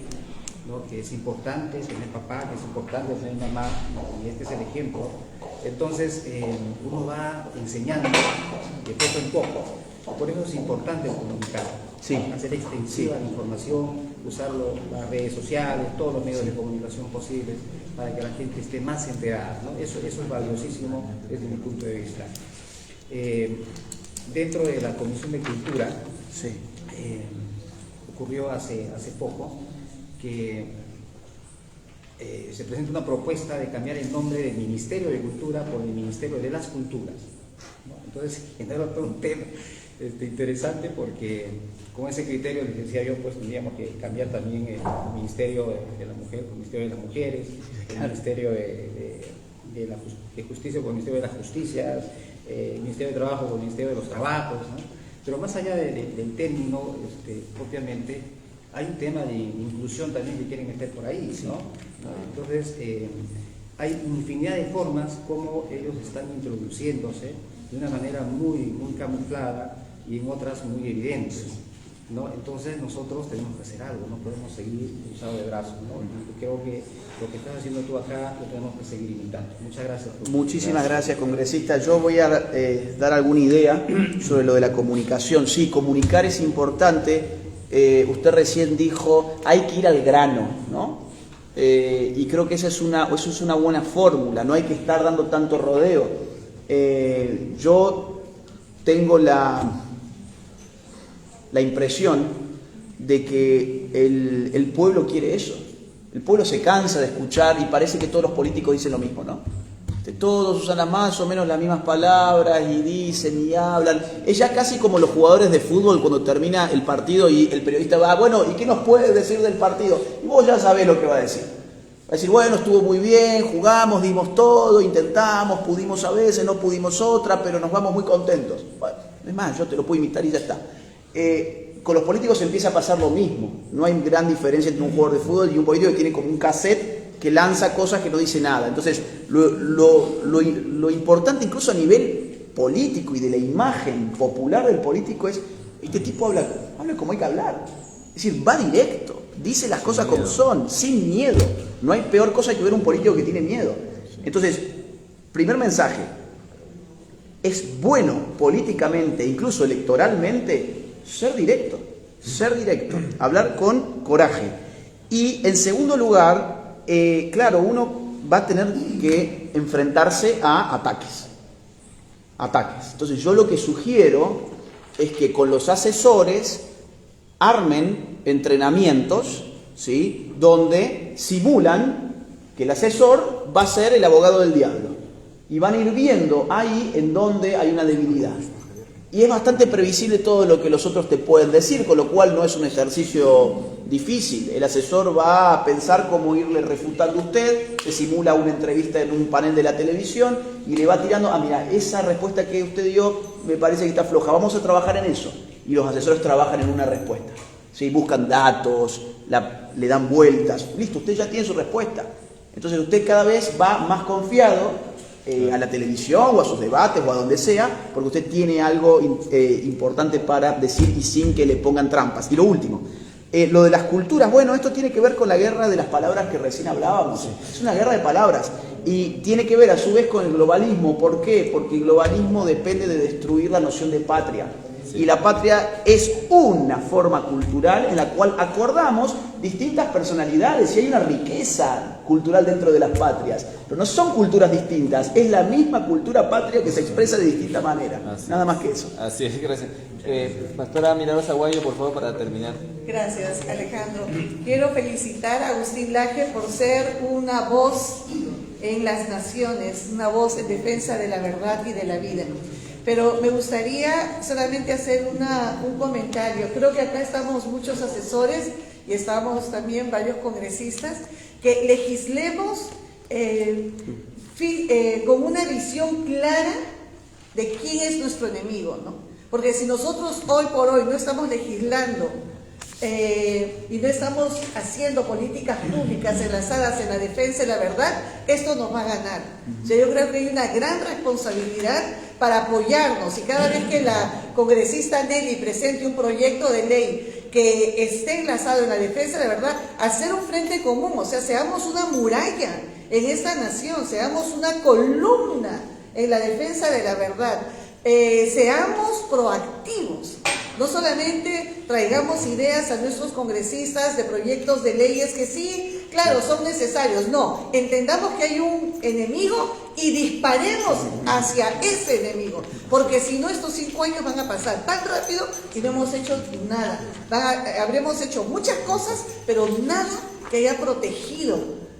[SPEAKER 5] ¿no? Que es importante tener papá, que es importante tener mamá, y este es el ejemplo. Entonces uno va enseñando de poco en poco. Por eso es importante comunicar,
[SPEAKER 2] sí,
[SPEAKER 5] hacer extensiva la información, usar las redes sociales, todos los medios de comunicación posibles para que la gente esté más enterada, ¿no? Eso es valiosísimo desde mi punto de vista. Dentro de la Comisión de Cultura,
[SPEAKER 2] sí,
[SPEAKER 5] ocurrió hace poco que se presenta una propuesta de cambiar el nombre del Ministerio de Cultura por el Ministerio de las Culturas, ¿no? Entonces genera todo un tema interesante, porque con ese criterio, les decía yo, pues tendríamos que cambiar también el Ministerio de la Mujer por el Ministerio de las Mujeres, el Ministerio de Justicia por el Ministerio de las Justicias, el Ministerio de Trabajo por el Ministerio de los Trabajos, ¿no? Pero más allá del término propiamente, hay un tema de inclusión también que quieren meter por ahí, ¿no? Entonces, hay infinidad de formas como ellos están introduciéndose de una manera muy camuflada y en otras muy evidentes, ¿no? Entonces nosotros tenemos que hacer algo, no podemos seguir cruzados de brazos, ¿no? Y creo que lo que estás haciendo tú acá lo tenemos que seguir imitando. Muchas gracias.
[SPEAKER 2] Muchísimas gracias, congresista. Yo voy a dar alguna idea sobre lo de la comunicación. Sí, comunicar es importante. Usted recién dijo, hay que ir al grano, ¿no? Y creo que esa es una buena fórmula, no hay que estar dando tanto rodeo. Yo tengo la impresión de que el pueblo quiere eso. El pueblo se cansa de escuchar y parece que todos los políticos dicen lo mismo, ¿no? Todos usan más o menos las mismas palabras y dicen y hablan. Es ya casi como los jugadores de fútbol cuando termina el partido y el periodista va, bueno, ¿y qué nos puedes decir del partido? Y vos ya sabés lo que va a decir. Va a decir, bueno, estuvo muy bien, jugamos, dimos todo, intentamos, pudimos a veces, no pudimos otra, pero nos vamos muy contentos. Bueno, es más, yo te lo puedo imitar y ya está. Con los políticos empieza a pasar lo mismo. No hay gran diferencia entre un jugador de fútbol y un político que tiene como un cassette que lanza cosas que no dice nada. Entonces, lo importante incluso a nivel político y de la imagen popular del político es, este tipo habla como hay que hablar. Es decir, va directo, dice las cosas como son, sin miedo. No hay peor cosa que ver un político que tiene miedo. Entonces, primer mensaje, es bueno políticamente, incluso electoralmente, ser directo, hablar con coraje. Y en segundo lugar, claro, uno va a tener que enfrentarse a ataques. Entonces yo lo que sugiero es que con los asesores armen entrenamientos, ¿sí?, donde simulan que el asesor va a ser el abogado del diablo. Y van a ir viendo ahí en donde hay una debilidad. Y es bastante previsible todo lo que los otros te pueden decir, con lo cual no es un ejercicio difícil. El asesor va a pensar cómo irle refutando a usted, se simula una entrevista en un panel de la televisión y le va tirando, mira, esa respuesta que usted dio me parece que está floja, vamos a trabajar en eso. Y los asesores trabajan en una respuesta. ¿Sí? Buscan datos, le dan vueltas, listo, usted ya tiene su respuesta. Entonces usted cada vez va más confiado a la televisión o a sus debates o a donde sea, porque usted tiene algo importante para decir y sin que le pongan trampas. Y lo último, lo de las culturas, bueno, esto tiene que ver con la guerra de las palabras que recién hablábamos. Es una guerra de palabras y tiene que ver a su vez con el globalismo. ¿Por qué? Porque el globalismo depende de destruir la noción de patria. Y la patria es una forma cultural en la cual acordamos distintas personalidades y hay una riqueza cultural dentro de las patrias. Pero no son culturas distintas, es la misma cultura patria que se expresa de distinta manera. Nada más que eso.
[SPEAKER 1] Así es, gracias. Pastora Milagros Aguayo, por favor, para terminar.
[SPEAKER 3] Gracias, Alejandro. Quiero felicitar a Agustín Laje por ser una voz en las naciones, una voz en defensa de la verdad y de la vida. Pero me gustaría solamente hacer un comentario. Creo que acá estamos muchos asesores y estamos también varios congresistas que legislemos con una visión clara de quién es nuestro enemigo, ¿no? Porque si nosotros hoy por hoy no estamos legislando y no estamos haciendo políticas públicas enlazadas en la defensa de la verdad, esto nos va a ganar. O sea, yo creo que hay una gran responsabilidad para apoyarnos y cada vez que la congresista Nelly presente un proyecto de ley que esté enlazado en la defensa de la verdad, hacer un frente común, o sea, seamos una muralla en esta nación, seamos una columna en la defensa de la verdad, seamos proactivos. No solamente traigamos ideas a nuestros congresistas de proyectos de leyes que sí, claro, son necesarios. No, entendamos que hay un enemigo y disparemos hacia ese enemigo. Porque si no, estos 5 años van a pasar tan rápido y no hemos hecho nada. Habremos hecho muchas cosas, pero nada que haya protegido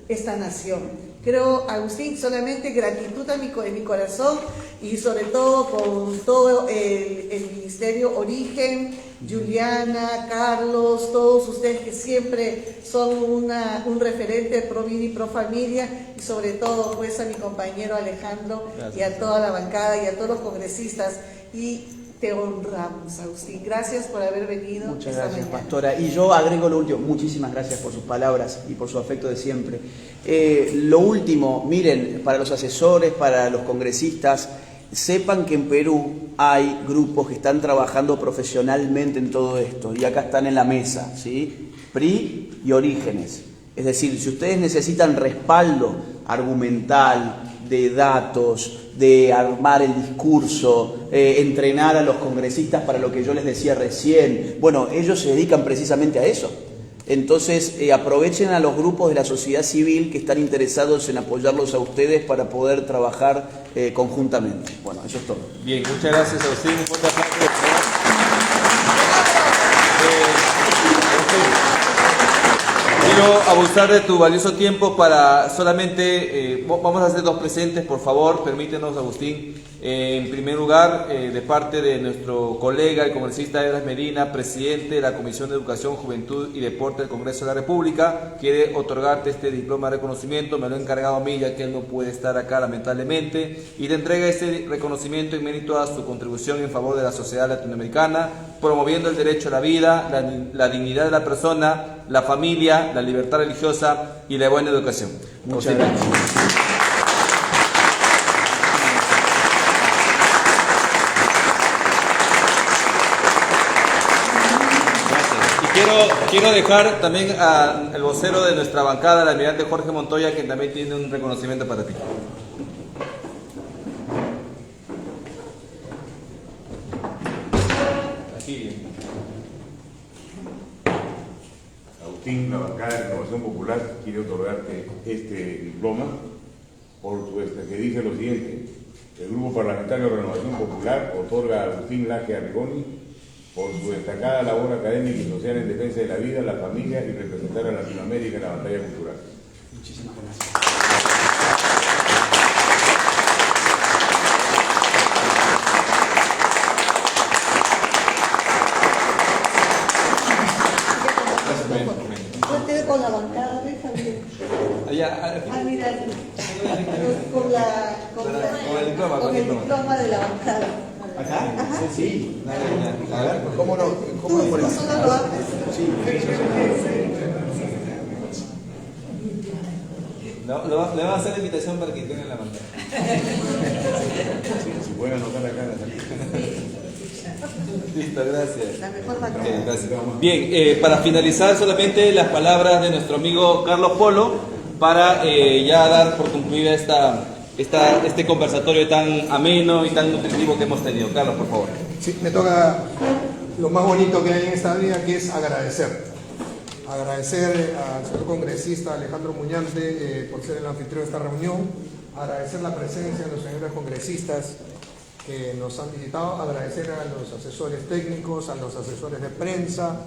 [SPEAKER 3] esta nación. Creo, Agustín, solamente gratitud en mi corazón y sobre todo con todo el Ministerio Origen, Juliana, Carlos, todos ustedes que siempre son un referente pro vida y pro familia y sobre todo pues a mi compañero Alejandro. Gracias. Y a toda la bancada y a todos los congresistas y te honramos, Agustín. Gracias por haber venido.
[SPEAKER 2] Muchas gracias, pastora. Y yo agrego lo último. Muchísimas gracias por sus palabras y por su afecto de siempre. Lo último, miren, para los asesores, para los congresistas, sepan que en Perú hay grupos que están trabajando profesionalmente en todo esto. Y acá están en la mesa, ¿sí? PRI y Orígenes. Es decir, si ustedes necesitan respaldo argumental, de datos, de armar el discurso, entrenar a los congresistas para lo que yo les decía recién. Bueno, ellos se dedican precisamente a eso. Entonces, aprovechen a los grupos de la sociedad civil que están interesados en apoyarlos a ustedes para poder trabajar conjuntamente. Bueno, eso es todo.
[SPEAKER 1] Bien, muchas gracias, Agustín. Un fuerte aplauso. Bien, quiero abusar de tu valioso tiempo para solamente, vamos a hacer dos presentes, por favor, permítenos, Agustín. En primer lugar, de parte de nuestro colega, el congresista Edras Medina, presidente de la Comisión de Educación, Juventud y Deporte del Congreso de la República, quiere otorgarte este diploma de reconocimiento, me lo ha encargado a mí, ya que él no puede estar acá lamentablemente, y te entrega este reconocimiento en mérito a su contribución en favor de la sociedad latinoamericana, promoviendo el derecho a la vida, la dignidad de la persona, la familia, la libertad religiosa y la buena educación.
[SPEAKER 2] Muchas gracias.
[SPEAKER 1] Quiero dejar también al vocero de nuestra bancada, el almirante Jorge Montoya, que también tiene un reconocimiento para ti. Aquí.
[SPEAKER 4] Agustín, la bancada de Renovación Popular quiere otorgarte este diploma por que dice lo siguiente: el Grupo Parlamentario de Renovación Popular otorga a Agustín Laje Arrigoni por su destacada labor académica y social en defensa de la vida, la familia y representar a Latinoamérica en la batalla cultural.
[SPEAKER 2] Muchísimas gracias.
[SPEAKER 6] Yo te veo con la bancada, déjame.
[SPEAKER 1] Allá,
[SPEAKER 6] Ah, mira, con el diploma de la bancada.
[SPEAKER 2] ¿Acá? Sí. A ver, ¿cómo no ponemos?
[SPEAKER 6] ¿Tú solo lo haces?
[SPEAKER 2] Sí.
[SPEAKER 1] No, le van a hacer la invitación para que tengan la bancada.
[SPEAKER 4] Si pueden anotar acá la salida.
[SPEAKER 1] Listo, gracias.
[SPEAKER 6] La mejor bancada.
[SPEAKER 1] Okay, gracias. Bien, para finalizar solamente las palabras de nuestro amigo Carlos Polo para ya dar por concluida este conversatorio tan ameno y tan nutritivo que hemos tenido. Carlos, por favor.
[SPEAKER 7] Sí, me toca lo más bonito que hay en esta vida, que es agradecer. Agradecer al señor congresista Alejandro Muñante por ser el anfitrión de esta reunión, agradecer la presencia de los señores congresistas que nos han visitado, agradecer a los asesores técnicos, a los asesores de prensa,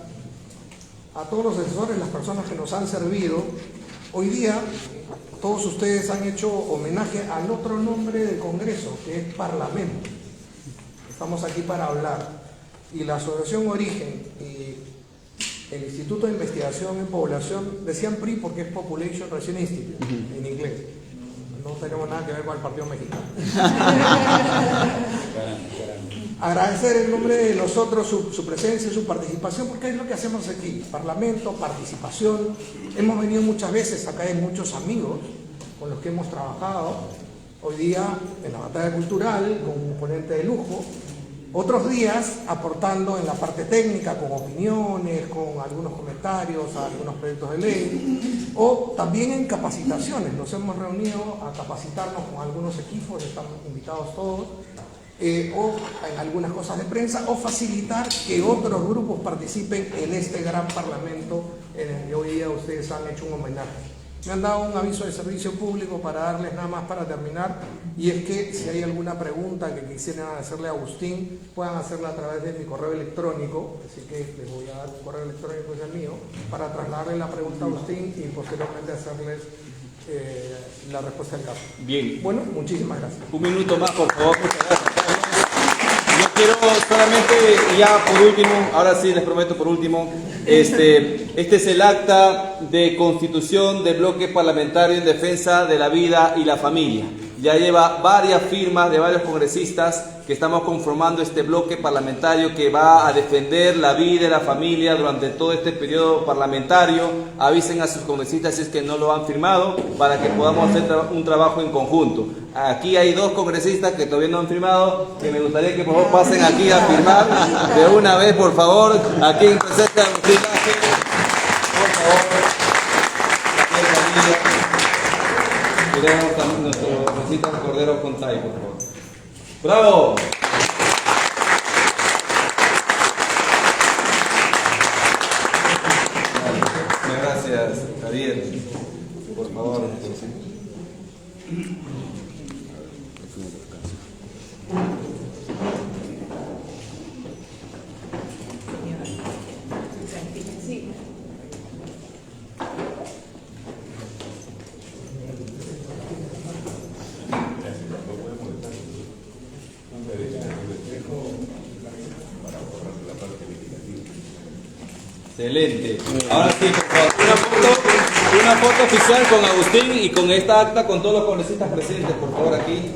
[SPEAKER 7] a todos los asesores, las personas que nos han servido. Hoy día todos ustedes han hecho homenaje al otro nombre del Congreso, que es Parlamento. Estamos aquí para hablar. Y la Asociación Origen y el Instituto de Investigación en Población, decían PRI porque es Population Research Institute, en inglés. No tenemos nada que ver con el Partido Mexicano. Agradecer en nombre de los otros su presencia y su participación, porque es lo que hacemos aquí: Parlamento, participación. Hemos venido muchas veces, acá hay muchos amigos con los que hemos trabajado. Hoy día en la batalla cultural, con un ponente de lujo. Otros días aportando en la parte técnica, con opiniones, con algunos comentarios a algunos proyectos de ley, o también en capacitaciones. Nos hemos reunido a capacitarnos con algunos equipos, estamos invitados todos, o en algunas cosas de prensa, o facilitar que otros grupos participen en este gran parlamento en el que hoy día ustedes han hecho un homenaje. Me han dado un aviso de servicio público para darles nada más para terminar, y es que si hay alguna pregunta que quisieran hacerle a Agustín, puedan hacerla a través de mi correo electrónico, así que les voy a dar un correo electrónico, es el mío, para trasladarle la pregunta a Agustín y posteriormente hacerles la respuesta del caso.
[SPEAKER 1] Bien.
[SPEAKER 7] Bueno, muchísimas gracias.
[SPEAKER 1] Un minuto más, por favor. Muchas gracias. Yo quiero solamente, ya por último, ahora sí les prometo por último, este es el acta de constitución del bloque parlamentario en defensa de la vida y la familia. Ya lleva varias firmas de varios congresistas que estamos conformando este bloque parlamentario que va a defender la vida y la familia durante todo este periodo parlamentario. Avisen a sus congresistas si es que no lo han firmado para que podamos hacer un trabajo en conjunto. Aquí hay dos congresistas que todavía no han firmado, que me gustaría que por favor pasen aquí a firmar de una vez, por favor, aquí en presencia de Agustín Laje. Por favor, queremos también nuestro congresista Cordero Contay, por favor. ¡Bravo! Gracias, Javier. Por favor. Excelente. Ahora sí, por favor, una foto oficial con Agustín y con esta acta con todos los congresistas presentes, por favor, aquí.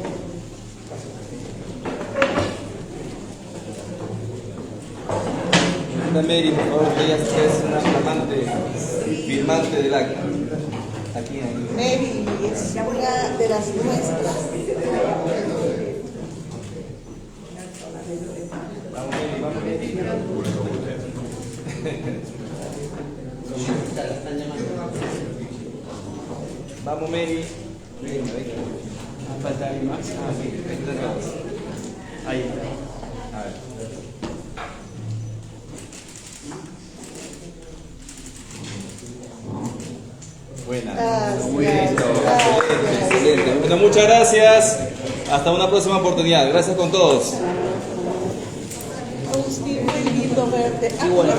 [SPEAKER 1] Una Mary, por favor, que ella es una flamante firmante del acta. Aquí, ahí.
[SPEAKER 6] Mary es una de las nuestras.
[SPEAKER 1] Vamos, Mary, vamos, Mary. Vamos, Mary. Venga, venga. ¿Falta alguien más? Ah, sí, ahí. A ver. Buena. Listo. Excelente. Bueno, muchas gracias. Hasta una próxima oportunidad. Gracias con todos.
[SPEAKER 6] Agustín, muy lindo verte. Ah, una